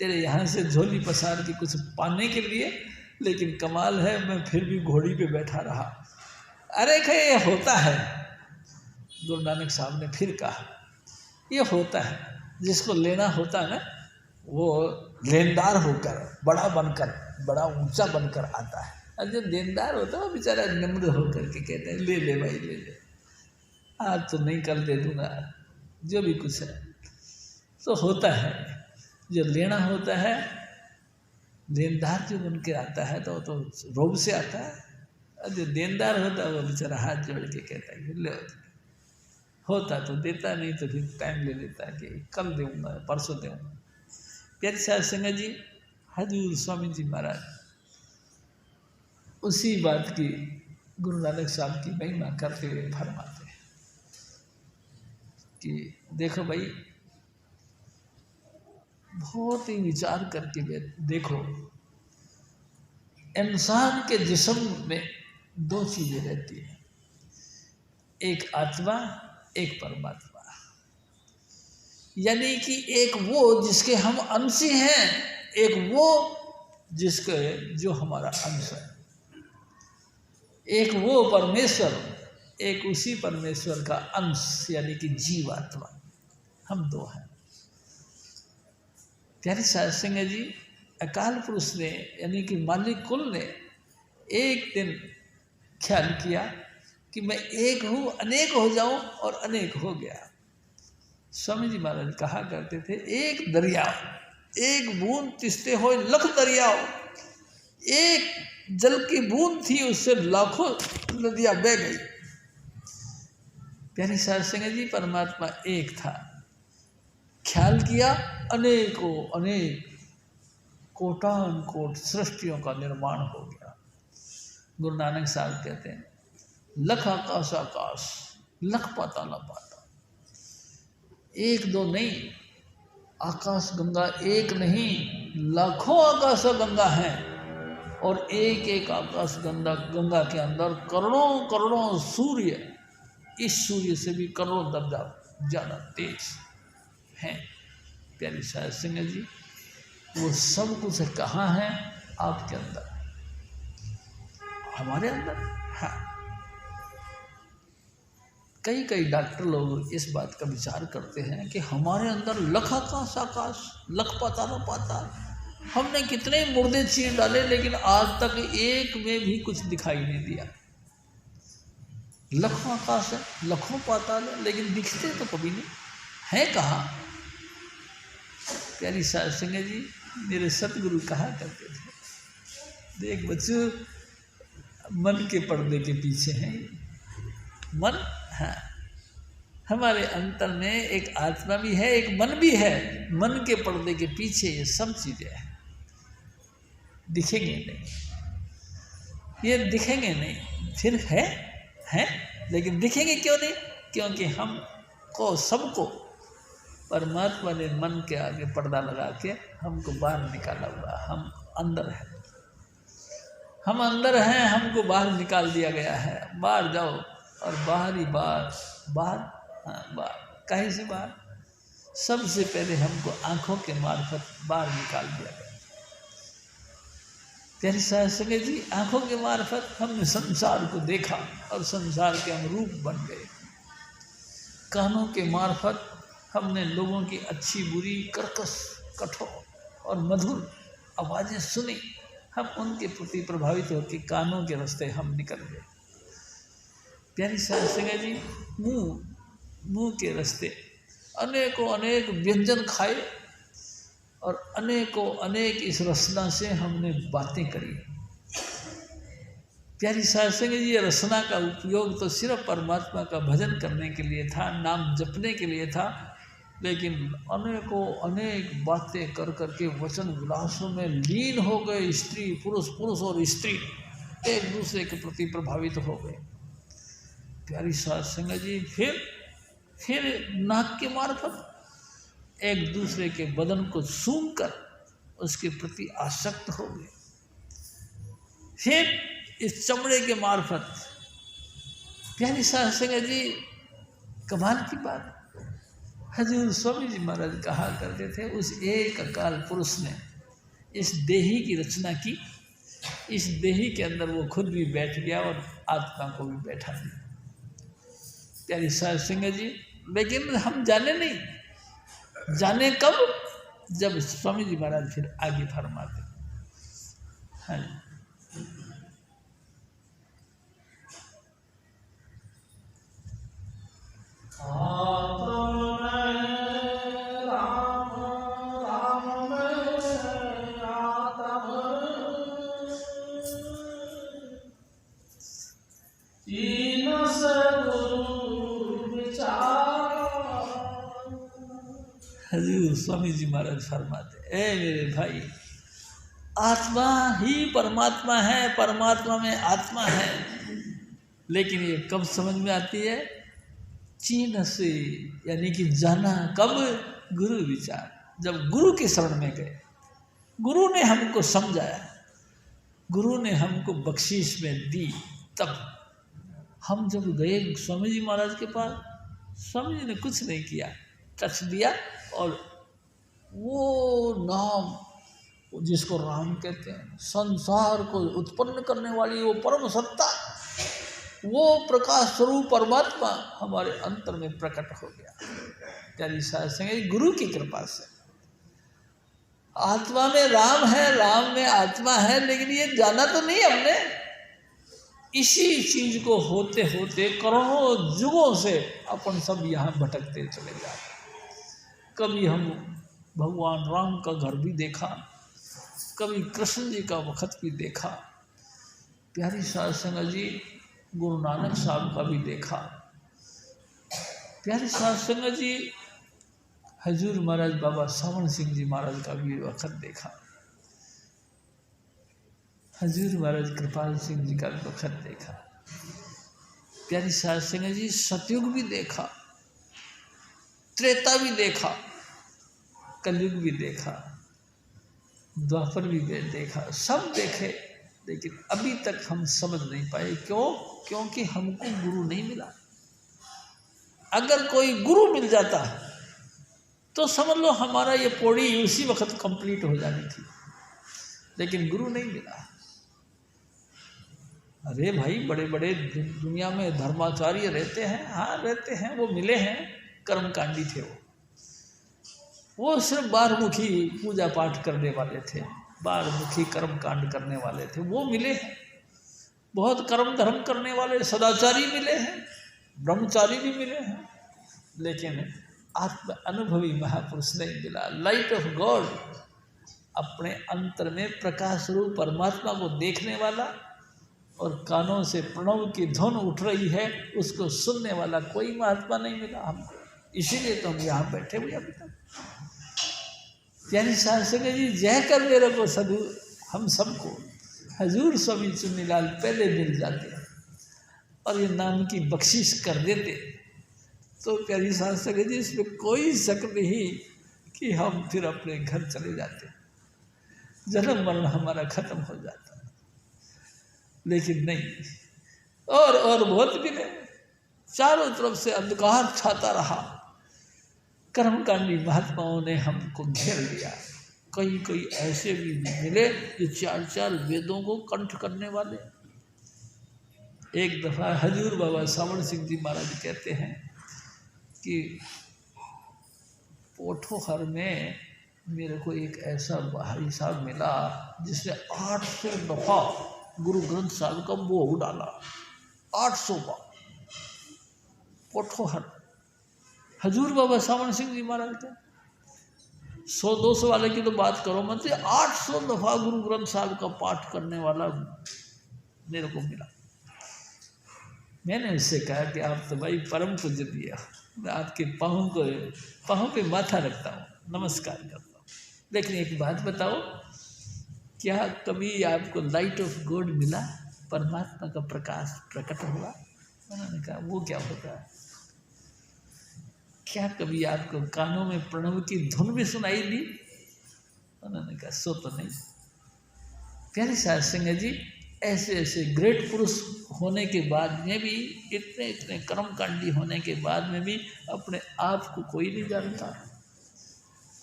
तेरे यहाँ से झोली पसार के कुछ पाने के लिए, लेकिन कमाल है मैं फिर भी घोड़ी पे बैठा रहा। अरे ये होता है। गुरु नानक साहब ने फिर कहा ये होता है, जिसको लेना होता है ना वो लेनदार होकर बड़ा बनकर बड़ा ऊंचा बनकर आता है, और जो देनदार होता है वो बेचारा नम्र होकर के कहते हैं ले ले भाई ले ले, आज तो नहीं कल दे दूंगा, जो भी कुछ है। तो होता है जो लेना होता है, देनदार जो बन के आता है तो रोब से आता है, और जो देनदार होता है वो बेचारा हाथ जोड़ के कहता है कि लो, होता तो देता, नहीं तो फिर टाइम ले लेता है कि कल दूंगा, परसों दूंगा। प्यारे साध संगत जी, हजूर स्वामी जी महाराज उसी बात की गुरु नानक साहब की महिमा करते हुए फरमाते हैं कि देखो भाई, बहुत ही विचार करके देखो, इंसान के जिस्म में दो चीजें रहती हैं, एक आत्मा, एक परमात्मा। यानी कि एक वो जिसके हम अंशी हैं, एक वो जिसके जो हमारा अंश है। एक वो परमेश्वर, एक उसी परमेश्वर का अंश यानी कि जीवात्मा, हम दो हैं। प्यारे साध संगत जी, अकाल पुरुष ने यानी कि मालिक कुल ने एक दिन ख्याल किया कि मैं एक हूँ, अनेक हो जाऊं, और अनेक हो गया। स्वामी जी महाराज कहा करते थे, एक दरिया, एक बूंद तिस्ते हो लख दरियाओ। एक जल की बूंद थी, उससे लाखों नदियां बह गई। प्यारी साध संगत जी, परमात्मा एक था, ख्याल किया, अनेकों अनेक कोटान कोट सृष्टियों का निर्माण हो गया। गुरु नानक साहब कहते हैं, लख आकाश आकाश, लख पाताल पाताल। एक दो नहीं, आकाश गंगा एक नहीं, लाखों आकाश गंगा हैं, और एक एक आकाश गंगा के अंदर करोड़ों करोड़ों सूर्य, इस सूर्य से भी करोड़ों दर्जा ज़्यादा तेज हैं। प्यारी साध संगत जी, वो सब कुछ कहाँ है? आपके अंदर, हमारे अंदर। हाँ, कई कई डॉक्टर लोग इस बात का विचार करते हैं कि हमारे अंदर लख आकाश आकाश, लख पाताल पाताल, हमने कितने मुर्दे चीर डाले, लेकिन आज तक एक में भी कुछ दिखाई नहीं दिया। लखों आकाश है, लखों पाताल है, लेकिन दिखते तो कभी नहीं है। कहाँ? प्यारी साध संगत जी, मेरे सतगुरु कहा करते थे, देख बच्चों, मन के पर्दे के पीछे है मन। हाँ, हमारे अंतर में एक आत्मा भी है, एक मन भी है। मन के पर्दे के पीछे ये सब चीजें हैं, दिखेंगे नहीं, ये दिखेंगे नहीं, फिर है, लेकिन दिखेंगे क्यों नहीं? क्योंकि हमको सबको परमात्मा ने मन के आगे पर्दा लगा के हमको बाहर निकाला हुआ। हम अंदर हैं, हम अंदर हैं, हमको बाहर निकाल दिया गया है। बाहर जाओ, और बाहरी बाहर, हाँ बाहर, कहीं से बाहर, सबसे पहले हमको आंखों के मार्फत बाहर निकाल दिया गया। प्यारी साध संगत जी, आंखों के मार्फत हमने संसार को देखा और संसार के अनुरूप बन गए। कानों के मार्फत हमने लोगों की अच्छी बुरी, कर्कश, कठोर और मधुर आवाज़ें सुनी। हम उनके प्रति प्रभावित होकर कानों के रास्ते हम निकल गए। प्यारी साध संगत जी, मुंह के रास्ते अनेकों अनेक व्यंजन खाए, और अनेकों अनेक इस रसना से हमने बातें करी। प्यारी साध संगत जी, रसना का उपयोग तो सिर्फ परमात्मा का भजन करने के लिए था, नाम जपने के लिए था, लेकिन अनेकों अनेक बातें कर करके वचन विलासों में लीन हो गए। स्त्री पुरुष, पुरुष और स्त्री एक दूसरे के प्रति प्रभावित हो गए। प्यारी साध संगत जी, फिर नाक के मार्फत एक दूसरे के बदन को सूंघकर उसके प्रति आसक्त हो गए। फिर इस चमड़े के मार्फत, प्यारी साध संगत जी, कमाल की बात, हजूर स्वामी जी महाराज कहा करते थे, उस एक अकाल पुरुष ने इस देही की रचना की, इस देही के अंदर वो खुद भी बैठ गया और आत्मा को भी बैठा दिया। प्यारी साध संगत जी, लेकिन हम जाने नहीं, जाने कब? जब स्वामी जी महाराज फिर आगे फरमाते। हाँ, हजूर स्वामी जी महाराज फरमाते, ए मेरे भाई, आत्मा ही परमात्मा है, परमात्मा में आत्मा है। लेकिन ये कब समझ में आती है? चीन से, यानी कि जाना कब? गुरु विचार, जब गुरु के शरण में गए, गुरु ने हमको समझाया, गुरु ने हमको बख्शीश में दी, तब हम जब गए स्वामी जी महाराज के पास, स्वामी जी ने कुछ नहीं किया, टच दिया और वो नाम जिसको राम कहते हैं, संसार को उत्पन्न करने वाली वो परम सत्ता, वो प्रकाश स्वरूप परमात्मा हमारे अंतर में प्रकट हो गया। प्यारी साध संगत, गुरु की कृपा से आत्मा में राम है, राम में आत्मा है, लेकिन ये जाना तो नहीं हमने। इसी चीज को होते होते करोड़ों युगों से अपन सब यहाँ भटकते चले जाते। कभी हम भगवान राम का घर भी देखा, कभी कृष्ण जी का वक्त भी देखा, प्यारी साध संगत जी गुरु नानक साहब का भी देखा, प्यारी साध संगत जी हजूर महाराज बाबा सावन सिंह जी महाराज का भी वक्त देखा, हजूर महाराज कृपाल सिंह जी का भी वक्त देखा, प्यारी साध संगत जी सतयुग भी देखा, त्रेता भी देखा, कलयुग भी देखा, द्वापर भी देखा, सब देखे, लेकिन अभी तक हम समझ नहीं पाए। क्यों? क्योंकि हमको गुरु नहीं मिला। अगर कोई गुरु मिल जाता तो समझ लो हमारा ये पौड़ी उसी वक्त कंप्लीट हो जानी थी, लेकिन गुरु नहीं मिला। अरे भाई, बड़े बड़े दुनिया में धर्माचार्य रहते हैं, हाँ रहते हैं, वो मिले हैं, कर्मकांडी थे वो सिर्फ बारमुखी पूजा पाठ करने वाले थे, बारमुखी कर्म कांड करने वाले थे, वो मिले हैं। बहुत कर्म धर्म करने वाले सदाचारी मिले हैं, ब्रह्मचारी भी मिले हैं, लेकिन आत्म अनुभवी महापुरुष नहीं मिला। लाइट ऑफ गॉड, अपने अंतर में प्रकाश रूप परमात्मा को देखने वाला और कानों से प्रणव की धुन उठ रही है उसको सुनने वाला कोई महात्मा नहीं मिला हमको। इसीलिए तो हम यहाँ बैठे हुए अभी तक। यानी साध संगत जी जय कर मेरे को सदू हम सबको हजूर स्वामी चुन्नीलाल पहले मिल जाते और ये नाम की बख्शिश कर देते तो प्यारी साध संगत जी इसमें कोई शक नहीं कि हम फिर अपने घर चले जाते, जन्म मरण हमारा खत्म हो जाता। लेकिन नहीं, और बहुत भी नहीं, चारों तरफ से अंधकार छाता रहा। कर्मकांडी महात्माओं ने हमको घेर लिया। कई ऐसे भी मिले जो 4 वेदों को कंठ करने वाले। एक दफ़ा हजूर बाबा सावन सिंह जी महाराज कहते हैं कि पोठोहर में मेरे को एक ऐसा भाई साहब मिला जिसने 800 दफ़ा गुरु ग्रंथ साहब का बोह डाला, 800 बार। पोठोहर हजूर बाबा सावन सिंह जी महाराज थे। 100-200 वाले की तो बात करो मत, 800 दफ़ा गुरु ग्रंथ साहब का पाठ करने वाला मेरे को मिला। मैंने उससे कहा कि आप तो भाई परम पूज्य दिया, मैं आपके पाँव पे माथा रखता हूँ, नमस्कार करता हूँ, लेकिन एक बात बताओ, क्या कभी आपको लाइट ऑफ गॉड मिला, परमात्मा का प्रकाश प्रकट हुआ? उन्होंने कहा वो क्या होता है? क्या कभी आपको कानों में प्रणव की धुन भी सुनाई दी? उन्होंने कहा सो तो नहीं। प्यारी साध संगत जी, ऐसे ग्रेट पुरुष होने के बाद में भी, इतने कर्मकांडी होने के बाद में भी अपने आप को कोई नहीं जानता।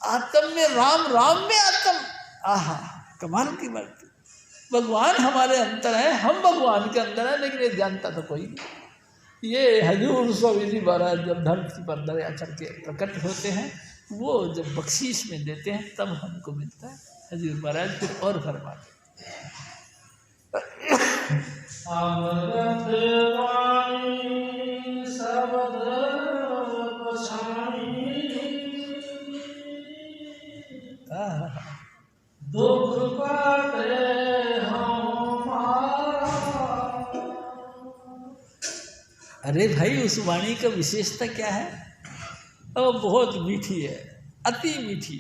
आत्म में राम, राम में आत्म, आहा कमाल की बात। भगवान हमारे अंदर है, हम भगवान के अंदर है, लेकिन ये जानता तो कोई नहीं। ये हजूर स्वामी जी महाराज जब धरती पर दया करके प्रकट होते हैं, वो जब बख्शीश में देते हैं तब हमको मिलता है। हजूर महाराज फिर और फरमाते दुख काटे अरे भाई, उस वाणी का विशेषता क्या है? अब बहुत मीठी है, अति मीठी।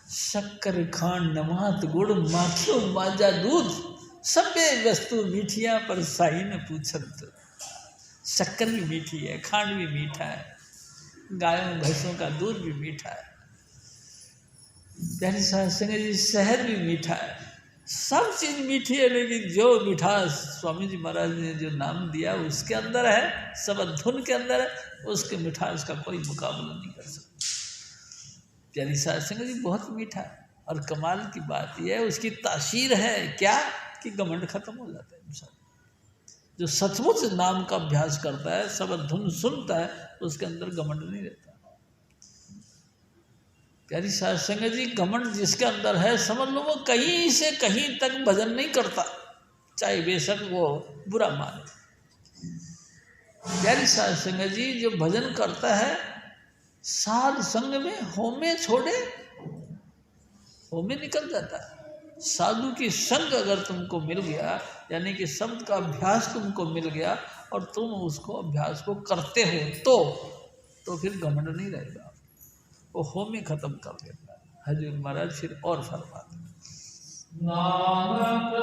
शक्कर खांड नमक गुड़ माखियो माजा दूध, सभे वस्तु मीठियाँ पर साई न पूछत। शक्कर भी मीठी है, खांड भी मीठा है, गायों भैंसों का दूध भी मीठा है, प्यारी साध संगत जी शहद भी मीठा है, सब चीज़ मीठी है। लेकिन जो मिठास स्वामी जी महाराज ने जो नाम दिया उसके अंदर है, सब धुन के अंदर है, उसके मिठास का कोई मुकाबला नहीं कर सकता। प्यारी साध संगत जी बहुत मीठा है। और कमाल की बात यह है उसकी तासीर है क्या कि घमंड खत्म हो जाता है इंसान। जो सचमुच नाम का अभ्यास करता है, सब धुन सुनता है, उसके अंदर घमंड नहीं रहता। प्यारी साध संगत जी घमंड जिसके अंदर है, समझ लो वो कहीं से कहीं तक भजन नहीं करता, चाहे बेशक वो बुरा माने। प्यारी साध संगत जी जो भजन करता है साध संग में होमे छोड़े होमे निकल जाता है। साधु की संग अगर तुमको मिल गया, यानी कि शब्द का अभ्यास तुमको मिल गया और तुम उसको अभ्यास को करते हो तो फिर घमंड नहीं रहेगा, वो होमे खत्म कर देता है। हजूर महाराज फिर और फरमाते नानक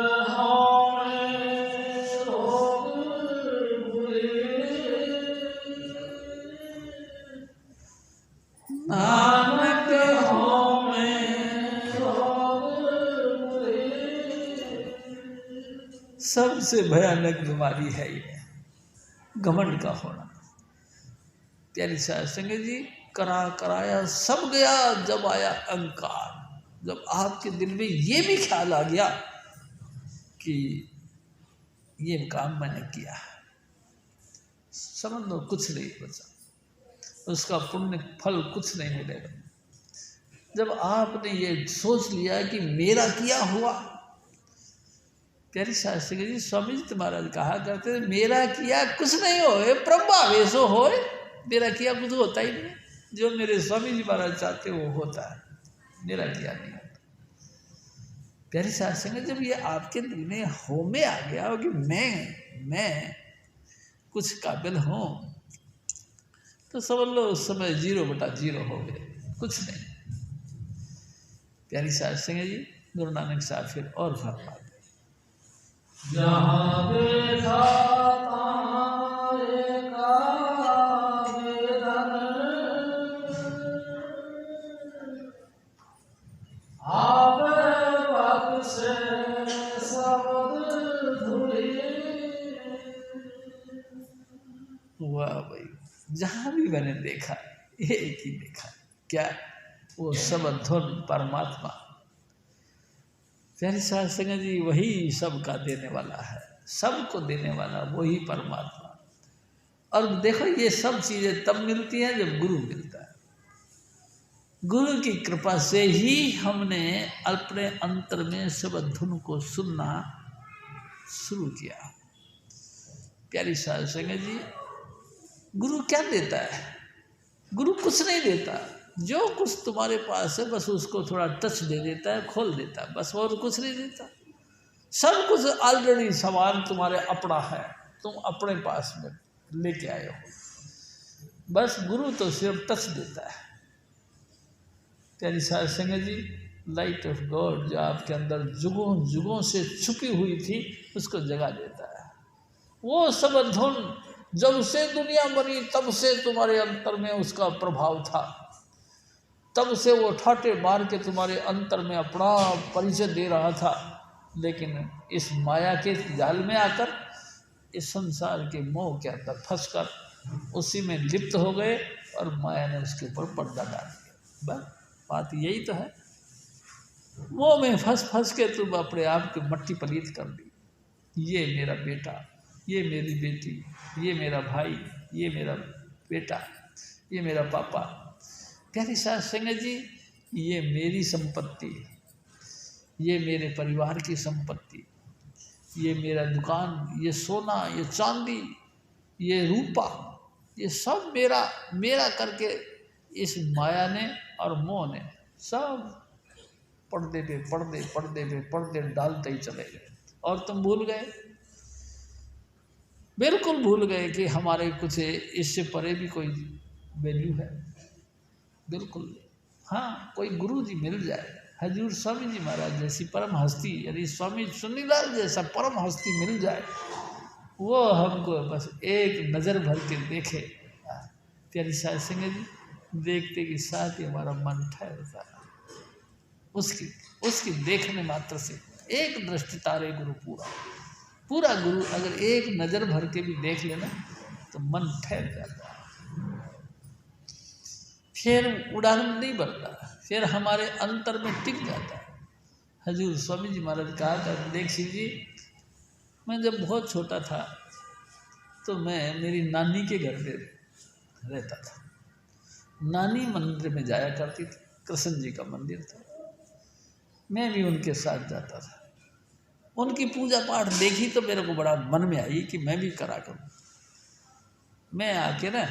नानक होमे सबसे भयानक बीमारी है ये घमंड का होना। प्यारी साध संगत जी कराया सब गया, जब आया अहंकार, जब आपके दिल में ये भी ख्याल आ गया कि ये काम मैंने किया, समझ लो कुछ नहीं बचा, उसका पुण्य फल कुछ नहीं मिलेगा। जब आपने ये सोच लिया कि मेरा किया हुआ, प्यारी साध संगत जी स्वामी जी महाराज कहा करते थे मेरा किया कुछ नहीं होए प्रभावेशो होए, मेरा किया कुछ होता ही नहीं, जो मेरे स्वामी जी महाराज चाहते वो होता है, मेरा किया नहीं होता। प्यारी साध संगत जब ये आपके दिल में होमे आ गया हो कि मैं कुछ काबिल हूँ, तो समझ लो उस समय 0/0 हो गए, कुछ नहीं। प्यारी साध संगत जी गुरु नानक साहब फिर और फरमाते जहाँ देखा वाह भाई, जहाँ भी मैंने देखा एक ही देखा, क्या वो सब धुन परमात्मा। प्यारी साध संगत जी वही सबका देने वाला है, सबको देने वाला वही परमात्मा। और देखो ये सब चीज़ें तब मिलती हैं जब गुरु मिलता है। गुरु की कृपा से ही हमने अपने अंतर में सब धुन को सुनना शुरू किया। प्यारी साध संगत जी गुरु क्या देता है? गुरु कुछ नहीं देता, जो कुछ तुम्हारे पास है बस उसको थोड़ा टच दे देता है, खोल देता है, बस और कुछ नहीं देता। सब कुछ ऑलरेडी सामान तुम्हारे अपना है, तुम अपने पास में लेके आए हो, बस गुरु तो सिर्फ टच देता है। प्यारी साध संगत जी लाइट ऑफ गॉड जो आपके अंदर जुगों जुगों से छुपी हुई थी उसको जगा देता है। वो सब धुन जब से दुनिया बनी तब से तुम्हारे अंतर में उसका प्रभाव था, तब से वो ठाटे मार के तुम्हारे अंतर में अपना परिचय दे रहा था। लेकिन इस माया के जाल में आकर, इस संसार के मोह के अंदर फंसकर उसी में लिप्त हो गए और माया ने उसके ऊपर पर्दा डाल दिया। बस बात यही तो है, मोह में फंस के तुम अपने आप को मट्टी पलीत कर दी। ये मेरा बेटा, ये मेरी बेटी, ये मेरा भाई, ये मेरा बेटा, ये मेरा पापा। प्यारी साध संगत जी ये मेरी संपत्ति, ये मेरे परिवार की संपत्ति, ये मेरा दुकान, ये सोना, ये चांदी, ये रूपा, ये सब मेरा करके इस माया ने और मोह ने सब पर्दे पे डालते ही चले गए। और तुम भूल गए, बिल्कुल भूल गए कि हमारे कुछ इससे परे भी कोई वैल्यू है। बिल्कुल। हाँ, कोई गुरु जी मिल जाए, हजूर स्वामी जी महाराज जैसी परम हस्ती, यानी स्वामी चुन्नीलाल जैसा परम हस्ती मिल जाए, वो हमको बस एक नज़र भर के देखे, प्यारी साध संगत जी, देखते के साथ ही हमारा मन ठहरता है। उसकी उसकी देखने मात्र से एक दृष्टि तारे गुरु पूरा पूरा गुरु अगर एक नज़र भर के भी देख लेना तो मन ठहर जाता है, फिर उड़ान नहीं बढ़ता, फिर हमारे अंतर में टिक जाता है। हजूर स्वामी जी महाराज कहा था, देख शिव जी, मैं जब बहुत छोटा था तो मैं मेरी नानी के घर पे रहता था। नानी मंदिर में जाया करती थी, कृष्ण जी का मंदिर था, मैं भी उनके साथ जाता था। उनकी पूजा पाठ देखी तो मेरे को बड़ा मन में आई कि मैं भी करा करूँ। मैं आके ना,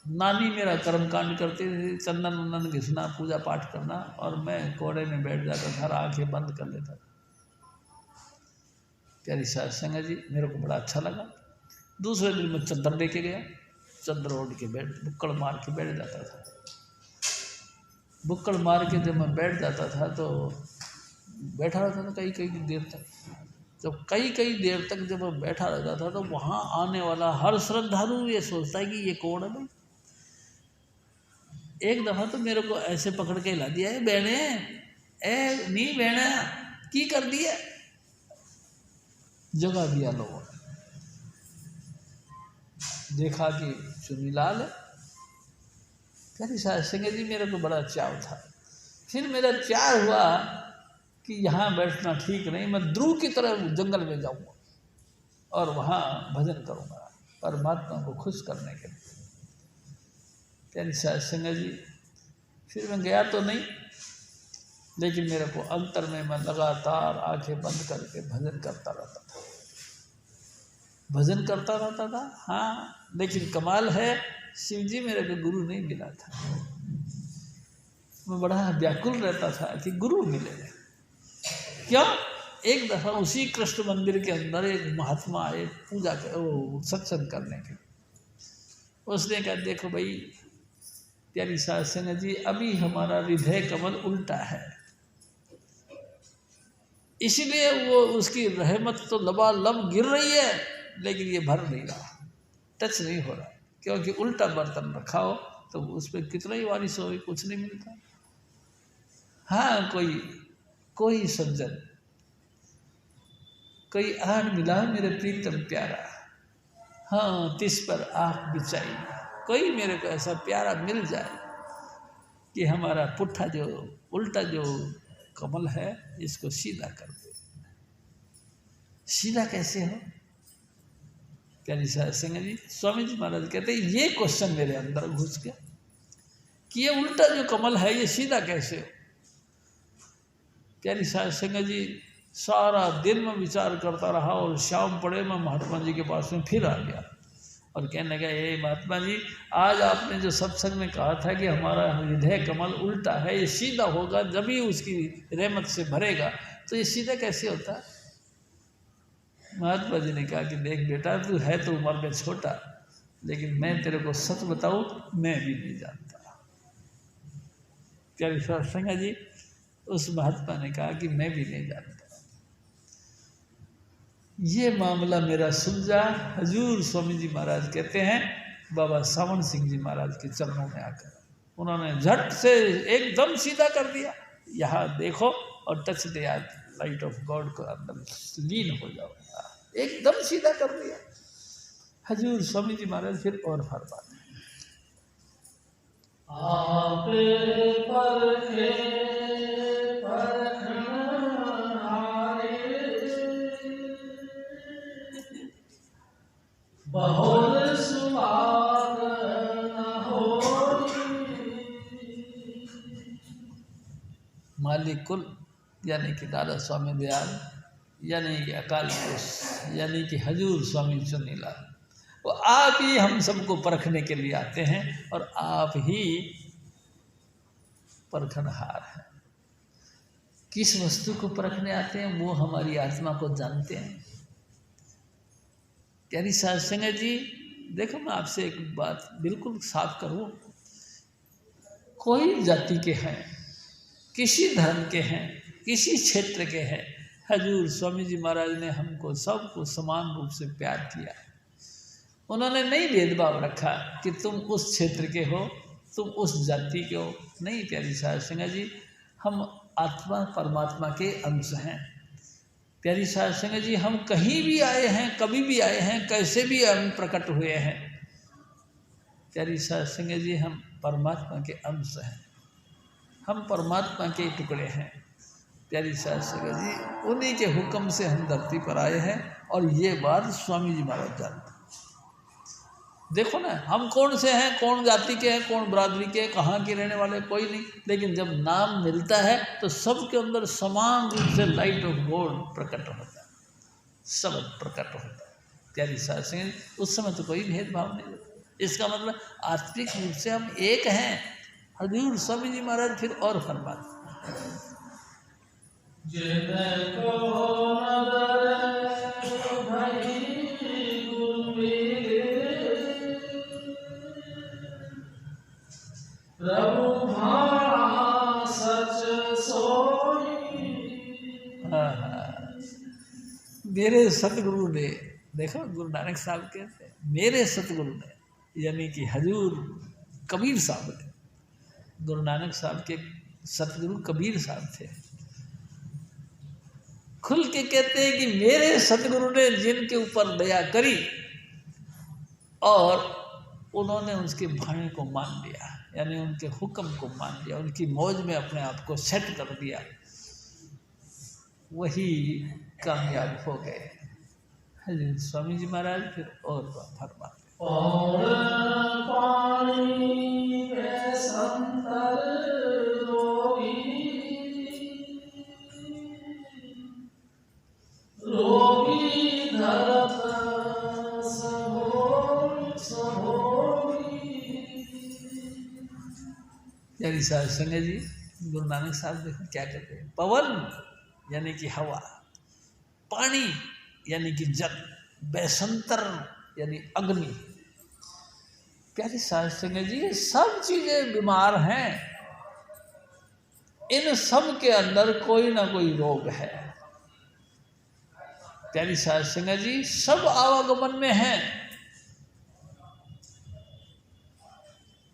नानी मेरा कर्मकांड करते थे, चंदन वंदन घिसना, पूजा पाठ करना, और मैं कोड़े में बैठ जाता था, आंखें बंद कर लेता था। प्यारी साध संगत जी, मेरे को बड़ा अच्छा लगा। दूसरे दिन मैं चद्दर लेके गया, चद्दर ओढ़ के बुक्कड़ मार के बैठ जाता था। बुक्कड़ मार के जब मैं बैठ जाता था तो बैठा रहता था कई कई देर तक। जब कई कई देर तक जब मैं बैठा रहता था तो वहाँ आने वाला हर श्रद्धालु ये सोचता है कि ये कौन है भाई। एक दफ़ा तो मेरे को ऐसे पकड़ के हिला दिया है, बहने ए नहीं बहना की कर दिया, जगा दिया लोगों ने। देखा कि चुन्नीलाल है। प्यारी साध संगत जी, मेरे को बड़ा चाव था। फिर मेरा चाव हुआ कि यहाँ बैठना ठीक नहीं, मैं ध्रुव की तरह जंगल में जाऊँगा और वहाँ भजन करूँगा परमात्मा को खुश करने के लिए। प्यारी साध संगत जी, फिर मैं गया तो नहीं, लेकिन मेरे को अंतर में मैं लगातार आंखें बंद करके भजन करता रहता था, भजन करता रहता था। हाँ, लेकिन कमाल है, शिव जी मेरे को गुरु नहीं मिला था। मैं बड़ा व्याकुल रहता था कि गुरु मिले। क्यों? एक दफ़ा उसी कृष्ण मंदिर के अंदर एक महात्मा आए पूजा कर सत्संग करने के। उसने कहा, देखो भाई प्यारी साध संगत जी, अभी हमारा हृदय कमल उल्टा है, इसीलिए वो उसकी रहमत तो लबालब गिर रही है, लेकिन ये भर नहीं रहा, टच नहीं हो रहा, क्योंकि उल्टा बर्तन रखा हो तो उस पर कितना ही वारिश हो, कुछ नहीं मिलता। हाँ, कोई सज्जन, कोई आन मिला मेरे प्रीतम प्यारा, हाँ तिस पर आँख बिछाई, कोई मेरे को ऐसा प्यारा मिल जाए कि हमारा पुट्ठा जो उल्टा जो कमल है इसको सीधा कर दे। सीधा कैसे हो? प्यारी साध संगत जी, स्वामी जी महाराज कहते हैं, ये क्वेश्चन मेरे अंदर घुस गया कि ये उल्टा जो कमल है ये सीधा कैसे हो। प्यारी साध संगत जी, सारा दिन में विचार करता रहा और शाम पड़े मैं महात्मा जी के पास में फिर आ गया और कहने लगा, ये महात्मा जी, आज आपने जो सत्संग में कहा था कि हमारा हृदय कमल उल्टा है, ये सीधा होगा जब ही उसकी रहमत से भरेगा, तो ये सीधा कैसे होता है? महात्मा जी ने कहा कि देख बेटा, तू है तो उम्र में छोटा, लेकिन मैं तेरे को सच बताऊं, मैं भी नहीं जानता। प्यारी साध संगत जी, उस महात्मा ने कहा कि मैं भी नहीं जानता। ये मामला मेरा सुलझा। हजूर स्वामी जी महाराज कहते हैं, बाबा सावन सिंह जी महाराज के चरणों में आकर उन्होंने झट से एकदम सीधा कर दिया, यहाँ देखो और touch the light of God को अंदर लीन हो जाओ, एकदम सीधा कर दिया हजूर स्वामी जी महाराज। फिर और फरमाते हैं, आप बहुत सुभाग न होई। मालिक कुल यानी कि दादा स्वामी दयाल, यानी कि अकाल पुरुष, यानी कि हजूर स्वामी चुन्नीलाल, वो आप ही हम सबको परखने के लिए आते हैं और आप ही परखनहार हैं। किस वस्तु को परखने आते हैं वो हमारी आत्मा को जानते हैं। प्यारी साध संगत जी, देखो मैं आपसे एक बात बिल्कुल साफ करूँ, कोई जाति के हैं, किसी धर्म के हैं, किसी क्षेत्र के हैं, हजूर स्वामी जी महाराज ने हमको सबको समान रूप से प्यार किया। उन्होंने नहीं भेदभाव रखा कि तुम उस क्षेत्र के हो, तुम उस जाति के हो। नहीं प्यारी साध संगत जी, हम आत्मा परमात्मा के अंश हैं। प्यारी साध संगत जी, हम कहीं भी आए हैं, कभी भी आए हैं, कैसे भी हम प्रकट हुए हैं, प्यारी साध संगत जी, हम परमात्मा के अंश हैं, हम परमात्मा के टुकड़े हैं। प्यारी साध संगत जी, उन्हीं के हुक्म से हम धरती पर आए हैं और ये बात स्वामी जी महाराज जानते। देखो ना, हम कौन से हैं, कौन जाति के हैं, कौन बरादरी के हैं, कहाँ के रहने वाले, कोई नहीं, लेकिन जब नाम मिलता है तो सबके अंदर समान रूप से लाइट ऑफ गॉड प्रकट होता है, सब प्रकट होता है। प्यारी साध संगत, उस समय तो कोई भेदभाव नहीं होता। इसका मतलब आत्मिक रूप से हम एक हैं। हजूर स्वामी जी महाराज फिर और फरमाते, मेरे सतगुरु ने, देखो गुरु नानक साहब कहते हैं मेरे सतगुरु ने, यानी कि हजूर कबीर साहब ने, गुरु नानक साहब के सतगुरु कबीर साहब थे। खुल के कहते हैं कि मेरे सतगुरु ने जिनके ऊपर दया करी और उन्होंने उसके भाने को मान लिया, यानी उनके हुक्म को मान लिया, उनकी मौज में अपने आप को सेट कर दिया, वही कामयाब हो गए। हजूर स्वामी जी महाराज फिर और फरमाते, और पानी में संतर रोगी धरत यानी साध संगत जी, गुरु नानक साहब देखो क्या कहते हैं, पवन यानी कि हवा, पानी यानी कि जल, बैसंतर यानी अग्नि। प्यारी साध संगत जी, ये सब चीजें बीमार हैं, इन सब के अंदर कोई ना कोई रोग है। प्यारी साध संगत जी, सब आवागमन में है,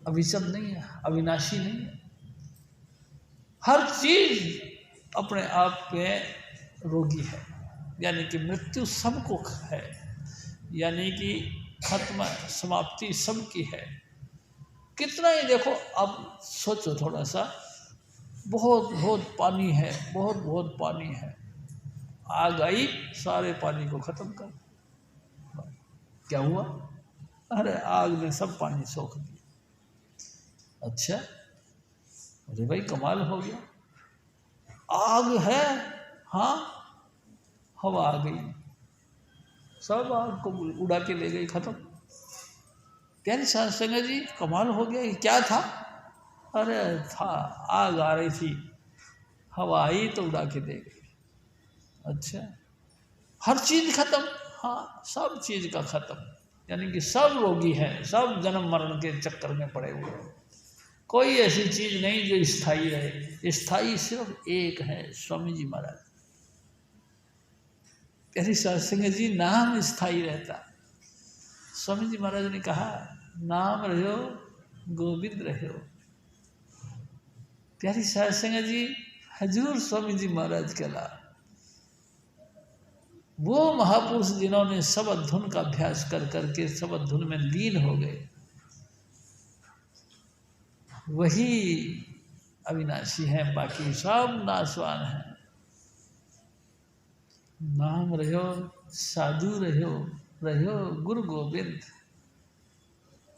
अभिशप्त नहीं है, अविनाशी नहीं है। हर चीज अपने आप में रोगी है, यानी कि मृत्यु सबको है, यानी कि खत्म समाप्ति सबकी है। कितना ही देखो, अब सोचो थोड़ा सा, बहुत बहुत पानी है, बहुत बहुत पानी है, आग आई सारे पानी को खत्म कर, क्या हुआ? अरे आग ने सब पानी सोख दिया। अच्छा, अरे भाई कमाल हो गया, आग है, हाँ, हवा आ गई, सब आग को उड़ा के ले गई, खत्म। प्यारी साध संगत जी, कमाल हो गया, ये क्या था? अरे था, आग आ रही थी, हवा आई तो उड़ा के ले गई। अच्छा, हर चीज खत्म, हाँ, सब चीज का खत्म, यानी कि सब रोगी हैं, सब जन्म मरण के चक्कर में पड़े हुए हैं। कोई ऐसी चीज नहीं जो स्थायी रहे, स्थायी सिर्फ एक है, स्वामी जी महाराज। प्यारी साध संगत जी, नाम स्थायी रहता। स्वामी जी महाराज ने कहा, नाम रहो गोविंद रहो। प्यारी साध संगत जी, हजूर स्वामी जी महाराज के अलावा वो महापुरुष जिन्होंने शब्द धुन का अभ्यास कर करके शब्द धुन में लीन हो गए, वही अविनाशी हैं, बाकी सब नाशवान हैं। नाम रहो साधु रहो, रहो गुरु गोविंद।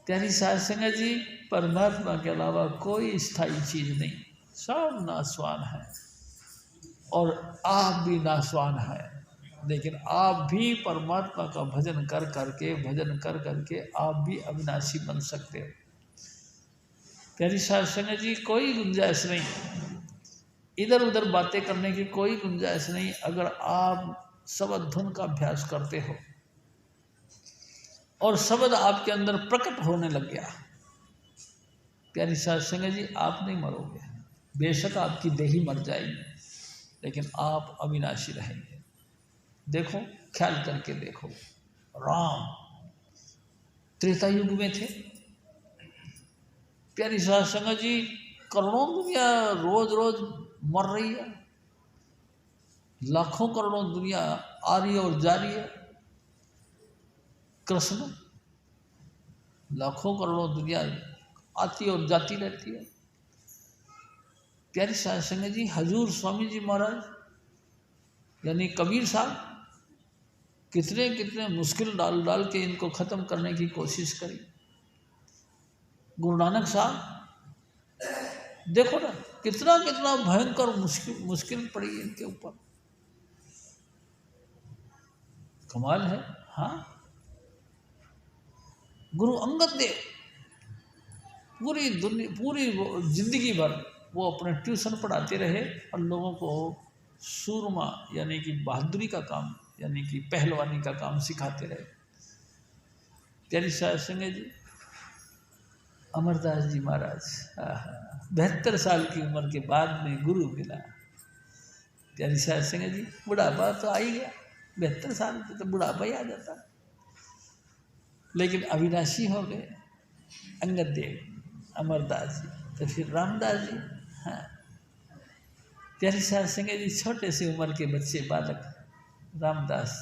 प्यारी साध संगत जी, परमात्मा के अलावा कोई स्थायी चीज नहीं, सब नाशवान है और आप भी नाशवान हैं, लेकिन आप भी परमात्मा का भजन कर करके आप भी अविनाशी बन सकते हो। प्यारी साध संगत जी, कोई गुंजाइश नहीं, इधर उधर बातें करने की कोई गुंजाइश नहीं। अगर आप शब्द धुन का अभ्यास करते हो और शब्द आपके अंदर प्रकट होने लग गया, प्यारी साध संगत जी, आप नहीं मरोगे, बेशक आपकी देही मर जाएगी, लेकिन आप अविनाशी रहेंगे। देखो, ख्याल करके देखो, राम त्रेता युग में थे। प्यारी साध संगत जी, करोड़ों दुनिया रोज रोज मर रही है, लाखों करोड़ों दुनिया आ रही है और जा रही है। कृष्ण, लाखों करोड़ों दुनिया आती और जाती रहती है। प्यारी साध संगत जी, हजूर स्वामी जी महाराज यानी कबीर साहब कितने कितने मुश्किल डाल डाल के इनको ख़त्म करने की कोशिश करी। गुरु नानक साहब देखो ना, कितना कितना भयंकर मुश्किल पड़ी इनके ऊपर, कमाल है। हाँ, गुरु अंगद देव पूरी जिंदगी भर वो अपने ट्यूशन पढ़ाते रहे और लोगों को सूरमा यानी कि बहादुरी का काम यानी कि पहलवानी का काम सिखाते रहे। प्यारी साध संगत जी, अमरदास जी महाराज 72 साल की उम्र के बाद में गुरु मिला। प्यारी साध संगत जी, बुढ़ापा तो आ ही गया, 72 साल पे तो बुढ़ापा ही आ जाता, लेकिन अविनाशी हो गए अंगद देव, अमरदास जी, तो फिर रामदास जी। हाँ, प्यारी साध संगत जी, छोटे से उम्र के बच्चे बालक रामदास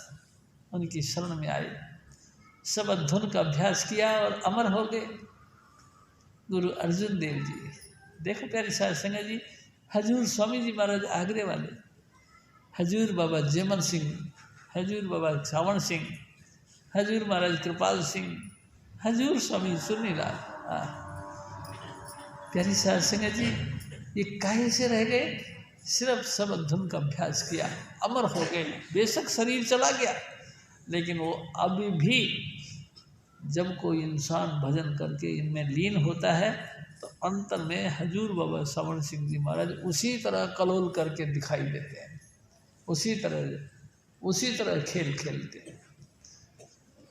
उनकी शरण में आए, शबद धुन का अभ्यास किया और अमर हो गए। गुरु अर्जुन देव जी, देखो प्यारी साध संगत जी, हजूर स्वामी जी महाराज आगरे वाले, हजूर बाबा जयमन सिंह, हजूर बाबा सावण सिंह, हजूर महाराज कृपाल सिंह, हजूर स्वामी सुरनीलाल। प्यारी साध संगत जी, ये काहे से रह गए? सिर्फ शबद धुन का अभ्यास किया, अमर हो गए। बेशक शरीर चला गया, लेकिन वो अभी भी जब कोई इंसान भजन करके इनमें लीन होता है तो अंतर में हजूर बाबा सावण सिंह जी महाराज उसी तरह कलोल करके दिखाई देते हैं, उसी तरह खेल खेलते हैं।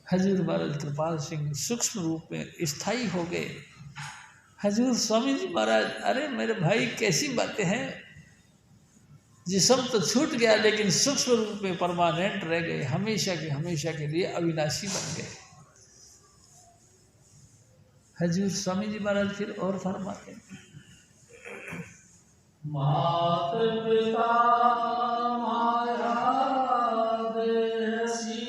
हजूर महाराज कृपाल सिंह सूक्ष्म रूप में स्थायी हो गए। हजूर स्वामी जी महाराज, अरे मेरे भाई कैसी बातें हैं, जिस्म तो छूट गया लेकिन सूक्ष्म रूप में परमानेंट रह गए, हमेशा के लिए अविनाशी बन गए। हजूर स्वामी जी महाराज फिर और फरमाते, मात पिता माया देसी,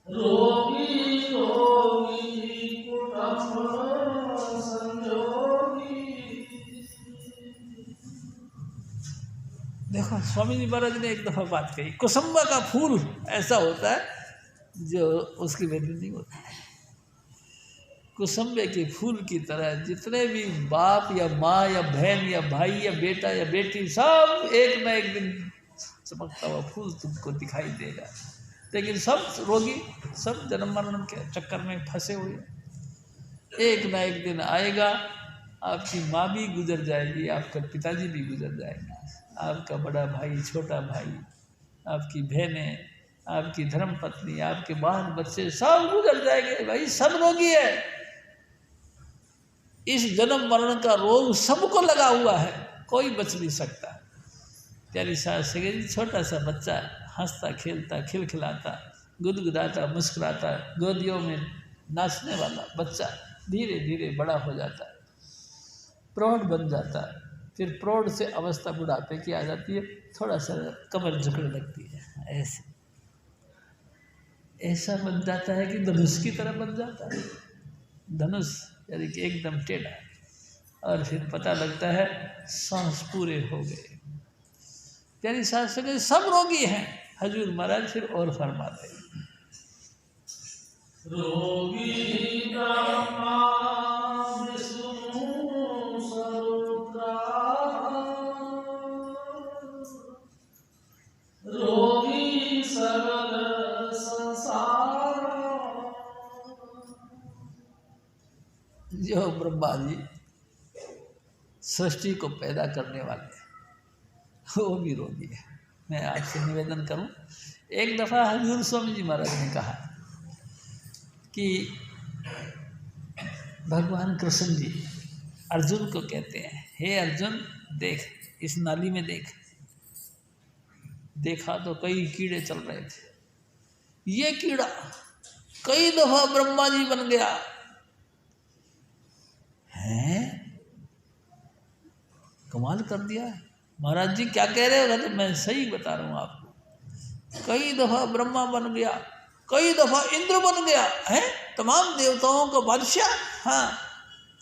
रोगी रोगी कुटुंब संजोगी। देखो स्वामी जी महाराज ने एक दफ़ा बात कही, कुसुम्बा का फूल ऐसा होता है जो उसकी वैल्यू नहीं होती। कुसुम्बे के फूल की तरह जितने भी बाप या माँ या बहन या भाई या बेटा या बेटी, सब एक न एक दिन चमकता हुआ फूल तुमको दिखाई देगा, लेकिन सब रोगी, सब जन्म मरण के चक्कर में फंसे हुए। एक न एक दिन आएगा, आपकी माँ भी गुजर जाएगी, आपका पिताजी भी गुजर जाएगा, आपका बड़ा भाई, छोटा भाई, आपकी बहनें, आपकी धर्मपत्नी, आपके बाल बच्चे सब गुजर जाएंगे। भाई सब रोगी है, इस जन्म मरण का रोग सबको लगा हुआ है, कोई बच नहीं सकता। प्यारी साध संगत जी, छोटा सा बच्चा हंसता खेलता खिलखिलाता गुदगुदाता मुस्कुराता गोदियों में नाचने वाला बच्चा धीरे धीरे बड़ा हो जाता है, प्रौढ़ बन जाता है, फिर प्रौढ़ से अवस्था बुढ़ापे की आ जाती है, थोड़ा सा कमर झुकने लगती है, ऐसा बन जाता है कि धनुष की तरह बन जाता है, धनुष यानी कि एकदम टेढ़ा, और फिर पता लगता है सांस पूरे हो गए। प्यारी साध संगत सब रोगी हैं। हजूर महाराज फिर और फरमाते हैं, रोगी रोगी सरल संसार। जो ब्रह्मा जी सृष्टि को पैदा करने वाले वो भी रोगी है। मैं आपसे निवेदन करूं, एक दफ़ा हजूर स्वामी जी महाराज ने कहा कि भगवान कृष्ण जी अर्जुन को कहते हैं, हे अर्जुन देख इस नाली में देख। देखा तो कई कीड़े चल रहे थे। ये कीड़ा कई दफा ब्रह्मा जी बन गया है। कमाल कर दिया। महाराज जी क्या कह रहे हो? तो मैं सही बता रहा हूँ आपको। कई दफा ब्रह्मा बन गया, कई दफा इंद्र बन गया है, तमाम देवताओं का बादशाह। हाँ,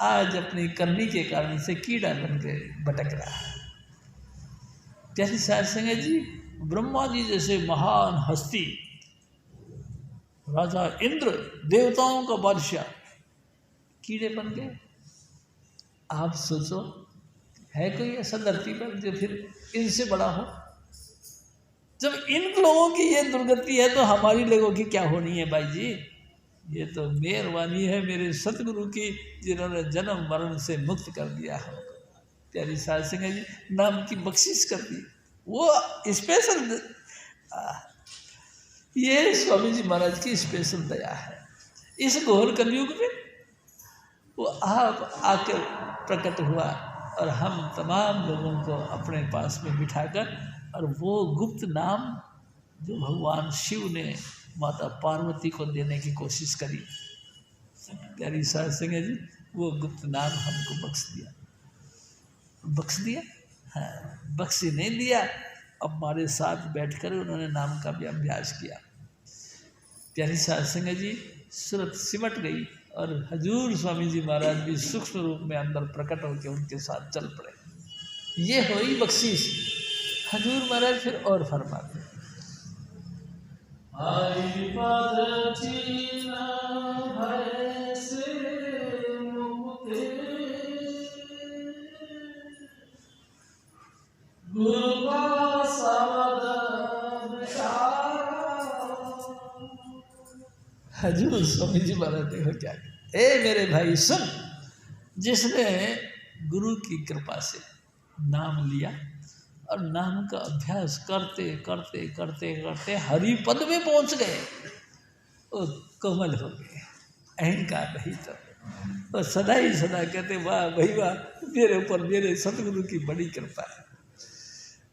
आज अपनी करनी के कारण से कीड़ा बन के भटक रहा है। कैसी साध संगत जी, ब्रह्मा जी जैसे महान हस्ती, राजा इंद्र, देवताओं का बादशाह, कीड़े बन गए। आप सोचो, है कोई ऐसा धरती पर जो फिर इनसे बड़ा हो? जब इन लोगों की ये दुर्गति है तो हमारी लोगों की क्या होनी है भाई जी? ये तो मेहरबानी है मेरे सतगुरु की, जिन्होंने जन्म मरण से मुक्त कर दिया हमको। प्यारी साध संगत जी, नाम की बख्शिश कर दी, वो स्पेशल। ये स्वामी जी महाराज की स्पेशल दया है। इस घोर कलयुग में वो आप आकर प्रकट हुआ और हम तमाम लोगों को अपने पास में बिठाकर, और वो गुप्त नाम जो भगवान शिव ने माता पार्वती को देने की कोशिश करी, प्यारी साध संगत जी, वो गुप्त नाम हमको बख्श दिया। हाँ, बख्श ही नहीं दिया, अब हमारे साथ बैठकर उन्होंने नाम का भी अभ्यास किया। प्यारी साध संगत जी, सूरत सिमट गई और हजूर स्वामी जी महाराज भी सूक्ष्म रूप में अंदर प्रकट होकर उनके साथ चल पड़े। ये हुई बख्शीश। हजूर महाराज फिर और फरमाते, हजूर स्वामी जी महाराज देखो क्या, ए मेरे भाई सुन, जिसने गुरु की कृपा से नाम लिया और नाम का अभ्यास करते करते करते करते हरि पद में पहुंच गए, वो कोमल हो गए, अहंकार नहीं तो। और सदा ही सदा कहते, वाह भाई वाह, मेरे ऊपर मेरे सतगुरु की बड़ी कृपा है,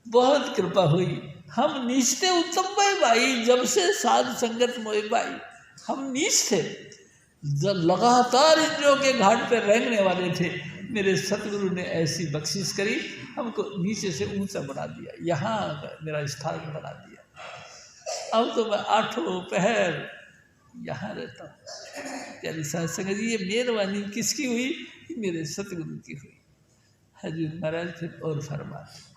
बहुत कृपा हुई। हम नीच थे उत्तम भाई, जब से साध संगत मोए भाई, हम नीच थे, जब लगातार इंद्रियों के घाट पर रेंगने वाले थे। मेरे सतगुरु ने ऐसी बख्शिश करी, हमको नीचे से ऊंचा बना दिया, यहाँ मेरा स्थान बना दिया। अब तो मैं 8 पहर यहाँ रहता हूँ। प्यारी साध संगत जी, ये मेहरबानी किसकी हुई? मेरे सतगुरु की हुई। हजूर महाराज फिर और फरमाते,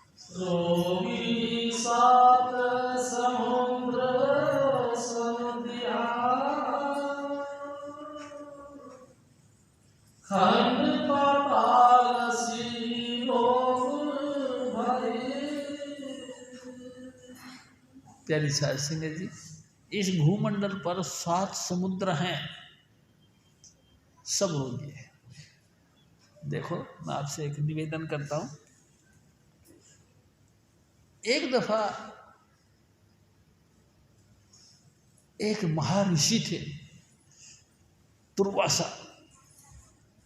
प्यारी साध संगत जी, इस भूमंडल पर 7 समुद्र हैं, सब रोगी है। देखो, मैं आपसे एक निवेदन करता हूँ। एक दफा एक महर्षि थे दुर्वासा,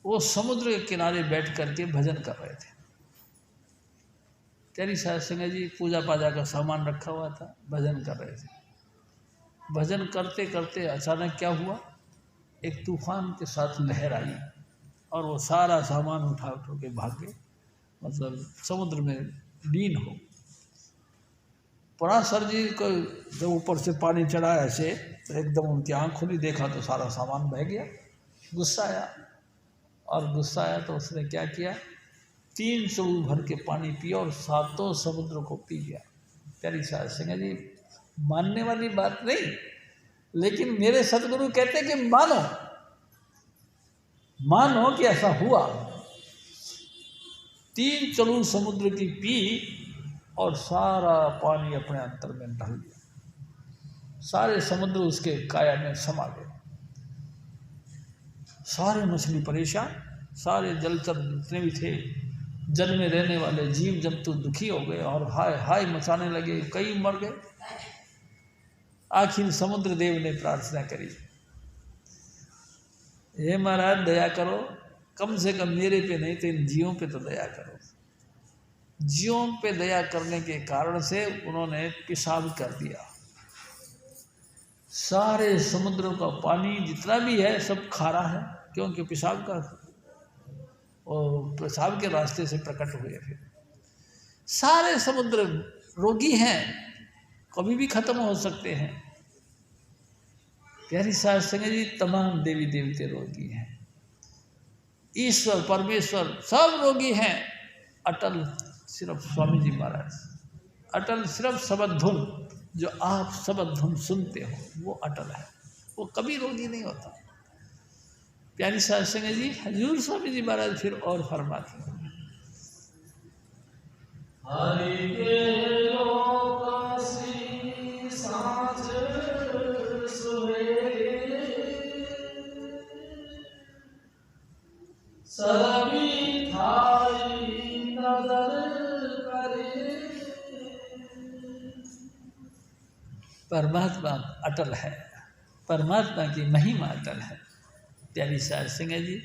वो समुद्र के किनारे बैठ करके भजन कर रहे थे। प्यारी साध संगत जी, पूजा पाजा का सामान रखा हुआ था, भजन कर रहे थे। भजन करते करते अचानक क्या हुआ, एक तूफान के साथ लहर आई और वो सारा सामान उठा के भाग गए, मतलब समुद्र में लीन हो। पराशर जी को जब ऊपर से पानी चढ़ा ऐसे, तो एकदम उनकी आँख खुली, देखा तो सारा सामान बह गया। गुस्सा आया, और गुस्सा आया तो उसने क्या किया, 3 चूल भर के पानी पिया और 7 समुद्र को पी गया। प्यारी साध संगत जी, मानने वाली बात नहीं, लेकिन मेरे सतगुरु कहते कि मानो, मानो कि ऐसा हुआ। 3 चलू समुद्र की पी और सारा पानी अपने अंतर में ढल गया, सारे समुद्र उसके काया में समा गए। सारे मछली परेशान, सारे जलचर जितने भी थे, जल में रहने वाले जीव जंतु दुखी हो गए और हाय हाय मचाने लगे, कई मर गए। आखिर समुद्र देव ने प्रार्थना करी, हे महाराज दया करो, कम से कम मेरे पे नहीं तो इन जीवों पे तो दया करो। जीवों पे दया करने के कारण से उन्होंने पेशाब कर दिया। सारे समुद्र का पानी जितना भी है सब खारा है, क्योंकि पेशाब का और पेशाब के रास्ते से प्रकट हुए। फिर सारे समुद्र रोगी हैं, कभी भी खत्म हो सकते हैं। प्यारी साध संगत जी, तमाम देवी देवते रोगी हैं, ईश्वर परमेश्वर सब रोगी हैं। अटल सिर्फ स्वामी जी महाराज, अटल सिर्फ शब्द धुन, जो आप शब्द धुन सुनते हो वो अटल है, वो कभी रोगी नहीं होता। प्यारी साध संगत जी, हजूर स्वामी जी महाराज फिर और फरमाते हैं, हरि के लोकासी साँझ सवेरे, सरबी थाई नजर करे। परमात्मा अटल है, परमात्मा की महिमा अटल है। प्यारी साध संगत जी,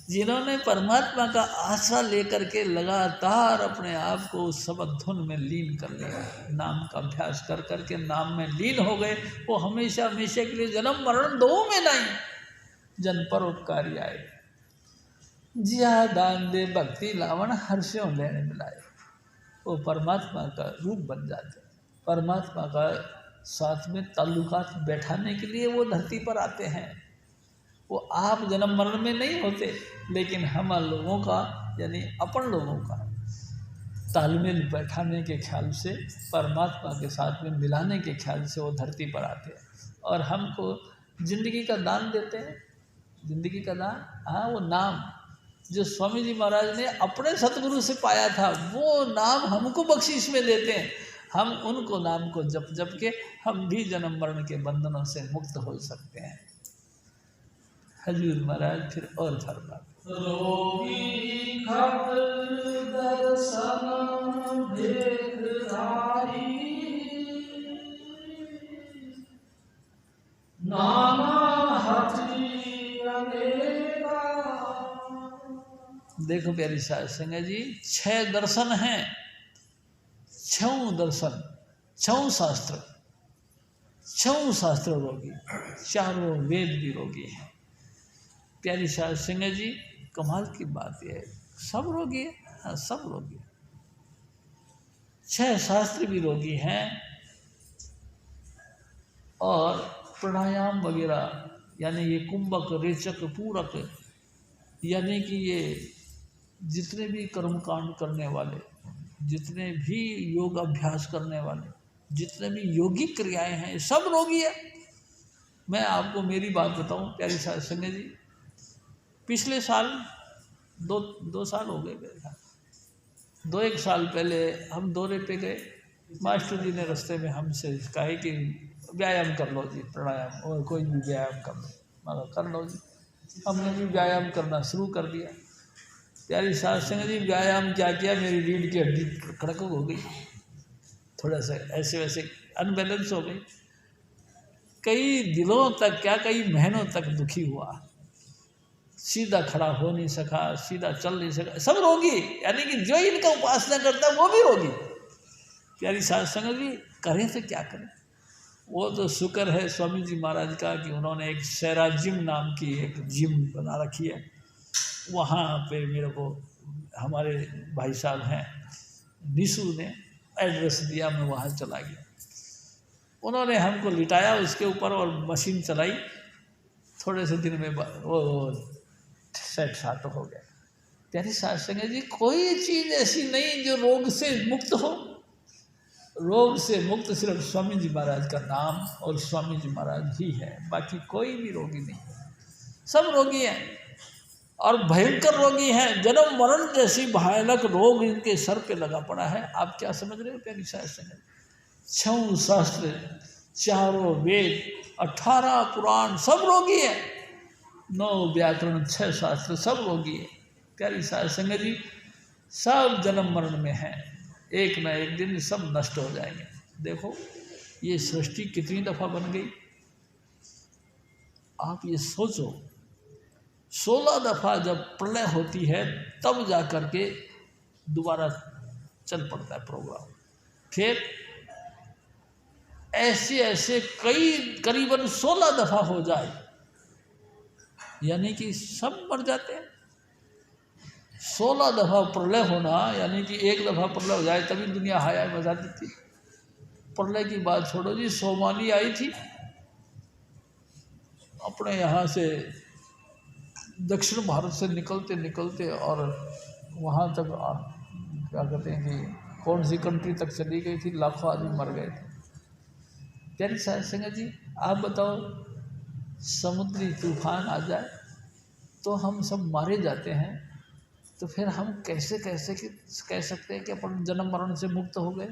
जिन्होंने परमात्मा का आसरा लेकर के लगातार अपने आप को उस शब्द धुन में लीन कर लिया, नाम का अभ्यास कर करके नाम में लीन हो गए, वो हमेशा हमेशा के लिए जन्म मरण दो में नहीं, जन परोपकारी आए, जिया दान दे भक्ति लावण हर्षों लेने मिलाए। वो परमात्मा का रूप बन जाते, परमात्मा का साथ में ताल्लुकात बैठाने के लिए वो धरती पर आते हैं। वो आप जन्म मरण में नहीं होते, लेकिन हम लोगों का यानी अपन लोगों का तालमेल बैठाने के ख्याल से, परमात्मा के साथ में मिलाने के ख्याल से वो धरती पर आते हैं और हमको जिंदगी का दान देते हैं। जिंदगी का दान, हाँ, वो नाम जो स्वामी जी महाराज ने अपने सतगुरु से पाया था, वो नाम हमको बख्शिश में देते हैं। हम उनको नाम को जप जप के हम भी जन्म मरण के बंधनों से मुक्त हो सकते हैं। हजूर महाराज फिर और फरमाते, रोगी खट दर्शन भेदधारी, नाना हठी अनेका। देखो प्यारी साध संगत जी, 6 दर्शन हैं, 6 दर्शन, 6 शास्त्र, 6 शास्त्र रोगी, 4 वेद भी रोगी हैं। प्यारी साध संगत जी, कमाल की बात यह है, सब रोगी है, हाँ सब रोगी है। 6 शास्त्र भी रोगी हैं और प्राणायाम वगैरह, यानी ये कुंभक रेचक पूरक, यानी कि ये जितने भी कर्मकांड करने वाले, जितने भी योग अभ्यास करने वाले, जितने भी योगिक क्रियाएं हैं, सब रोगी है। मैं आपको मेरी बात बताऊं प्यारी साध संगत जी, पिछले साल दो साल हो गए मेरे ख्याल, 2-1 साल पहले हम दौरे पे गए। मास्टर जी ने रास्ते में हमसे कहा कि व्यायाम कर लो जी, प्राणायाम और कोई भी व्यायाम कर लो, मगर कर लो जी। हमने भी व्यायाम करना शुरू कर दिया। प्यारी साध संगत जी, व्यायाम क्या किया, मेरी रीढ़ की हड्डी कड़क हो गई, थोड़ा सा ऐसे वैसे अनबैलेंस हो गई। कई दिनों तक, क्या कई महीनों तक दुखी हुआ, सीधा खड़ा हो नहीं सका, सीधा चल नहीं सका, सब रोगी। यानी कि जो इनका उपासना करता है वो भी रोगी। प्यारी साध संगत जी, करें तो क्या करें। वो तो शुक्र है स्वामी जी महाराज का कि उन्होंने एक शेरा जिम नाम की एक जिम बना रखी है। वहाँ पे मेरे को हमारे भाई साहब हैं निशु ने एड्रेस दिया, मैं वहाँ चला गया। उन्होंने हमको लिटाया उसके ऊपर और मशीन चलाई, थोड़े से दिन में वो सेट साट हो गया। प्यारी साध संगत जी, कोई चीज़ ऐसी नहीं जो रोग से मुक्त हो। रोग से मुक्त सिर्फ स्वामी जी महाराज का नाम और स्वामी जी महाराज ही है, बाकी कोई भी रोगी नहीं। सब रोगी हैं और भयंकर रोगी हैं। जन्म मरण जैसी भयानक रोग इनके सर पे लगा पड़ा है। आप क्या समझ रहे हो प्यारी साध संगत? 6 शास्त्र, 4 वेद, 18 पुराण, सब रोगी है। 9 व्याकरण, 6 शास्त्र, सब रोगी है। प्यारी साध संगत जी, सब जन्म मरण में हैं, एक ना एक दिन सब नष्ट हो जाएंगे। देखो ये सृष्टि कितनी दफ़ा बन गई, आप ये सोचो। 16 दफ़ा जब प्रलय होती है तब जा कर के दोबारा चल पड़ता है प्रोग्राम। फिर ऐसे ऐसे कई करीबन 16 दफ़ा हो जाए, यानी कि सब मर जाते हैं। 16 दफ़ा प्रलय होना, यानी कि एक दफ़ा प्रलय हो जाए तभी दुनिया हाय मचाती थी। प्रलय की बात छोड़ो जी, सोमाली आई थी अपने यहाँ से दक्षिण भारत से निकलते निकलते और वहाँ तक क्या कहते हैं कि कौन सी कंट्री तक चली गई थी, लाखों आदमी मर गए थे। प्यारी साहब सिंह जी, आप बताओ, समुद्री तूफान आ जाए तो हम सब मारे जाते हैं, तो फिर हम कैसे कैसे कह सकते हैं कि अपन जन्म मरण से मुक्त हो गए?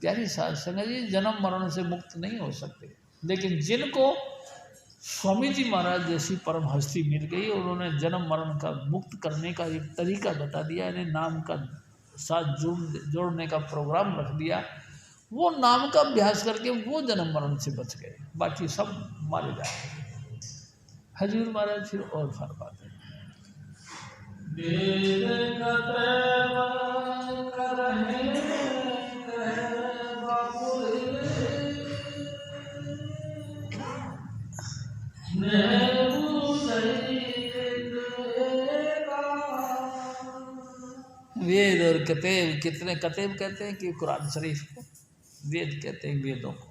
प्यारी साहब सिंह जी, जन्म मरण से मुक्त नहीं हो सकते, लेकिन जिनको स्वामी जी महाराज जैसी परम हस्ती मिल गई, उन्होंने जन्म मरण का मुक्त करने का एक तरीका बता दिया, इन्हें नाम का साथ जोड़ने का प्रोग्राम रख दिया, वो नाम का अभ्यास करके वो जन्म मरण से बच गए, बाकी सब मारे जाए। हजूर महाराज फिर और फरमाते हैं, वेद और कतेब, कितने कतेब कहते हैं कि कुरान शरीफ को, वेद कहते हैं वेदों को।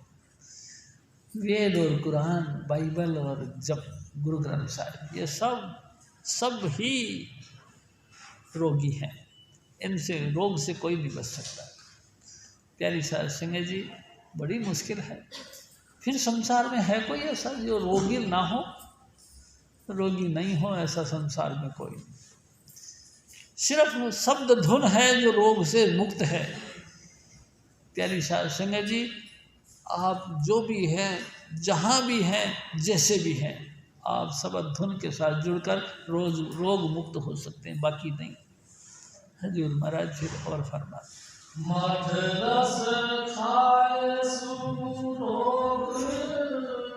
वेद और कुरान, बाइबल और जब गुरु ग्रंथ साहिब, ये सब ही रोगी हैं, इनसे रोग से कोई नहीं बच सकता। प्यारी साहब सिंह जी, बड़ी मुश्किल है। फिर संसार में है कोई ऐसा जो रोगी ना हो? रोगी नहीं हो ऐसा संसार में कोई, सिर्फ शब्द धुन है जो रोग से मुक्त है। प्यारी साहब सिंह जी, आप जो भी हैं, जहाँ भी हैं, जैसे भी हैं, आप शब्द धुन के साथ जुड़कर रोग मुक्त हो सकते हैं, बाकी नहीं। हजूर महाराज फिर और फरमाते, मठ रस खाए सुरोग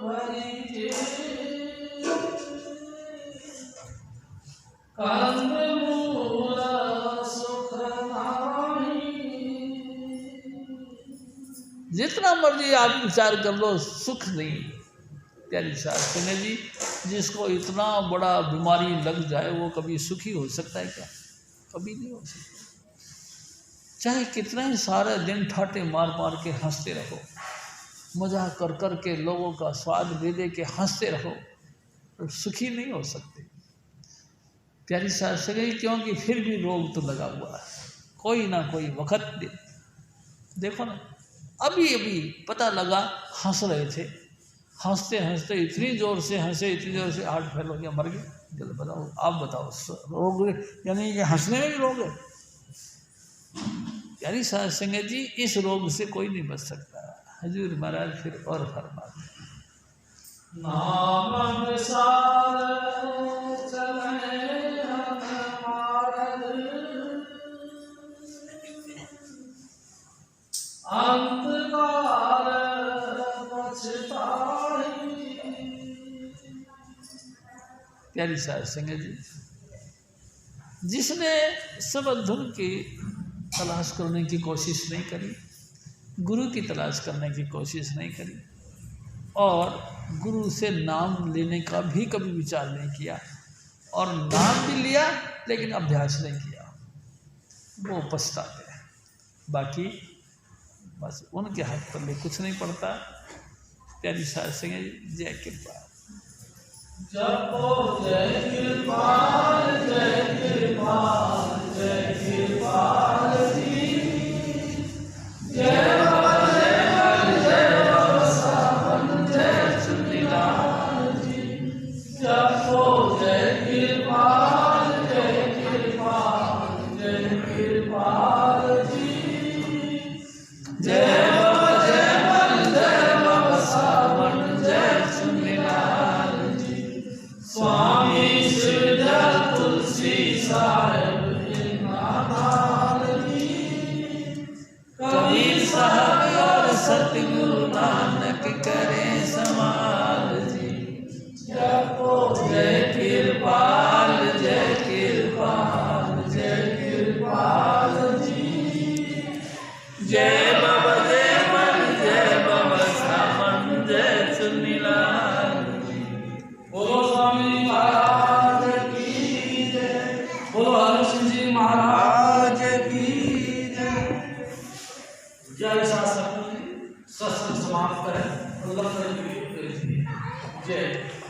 भरी के, कंदमूल सुख नाही। जितना मर्जी आप विचार कर लो, सुख नहीं। प्यारी साहब सिंह जी, जिसको इतना बड़ा बीमारी लग जाए वो कभी सुखी हो सकता है क्या? कभी नहीं हो सकता। चाहे कितना ही सारे दिन ठाटे मार मार के हंसते रहो, मजाक कर कर के लोगों का स्वाद दे दे के हंसते रहो, तो सुखी नहीं हो सकते। प्यारी साहब सही, क्योंकि फिर भी रोग तो लगा हुआ है, कोई ना कोई वक्त। देखो ना, अभी अभी पता लगा, हंस रहे थे, हंसते हंसते इतनी ज़ोर से हंसे, इतनी ज़ोर से हार्ट फेल हो गया, मर गए। चलो बताओ, आप बताओ, रोग यानी कि हंसने में भी रोग है? प्यारी साहब सिंह जी, इस रोग से कोई नहीं बच सकता। हजूर महाराज फिर और फरमाते, नाम विसार चले अंतकाल पछताई। प्यारी साहब सिंह जी, जिसने शब्द धुन की तलाश करने की कोशिश नहीं करी, गुरु की तलाश करने की कोशिश नहीं करी, और गुरु से नाम लेने का भी कभी विचार नहीं किया, और नाम भी लिया लेकिन अभ्यास नहीं किया, वो पछताते हैं। बाकी बस उनके हाथ पर ले कुछ नहीं पड़ता। प्यारी साहब सिंह जी, जय कृपा। जपो जय कृपाल, जय कृपाल, जय कृपाल जी, जय सावन, जय चुनीलाल जी। जपो जय कृपाल, जय कृपाल, जय कृपाल जी, जय स्वामी सिद्ध साथ सत्संग समाप्त करें और लंगर के लिए जय।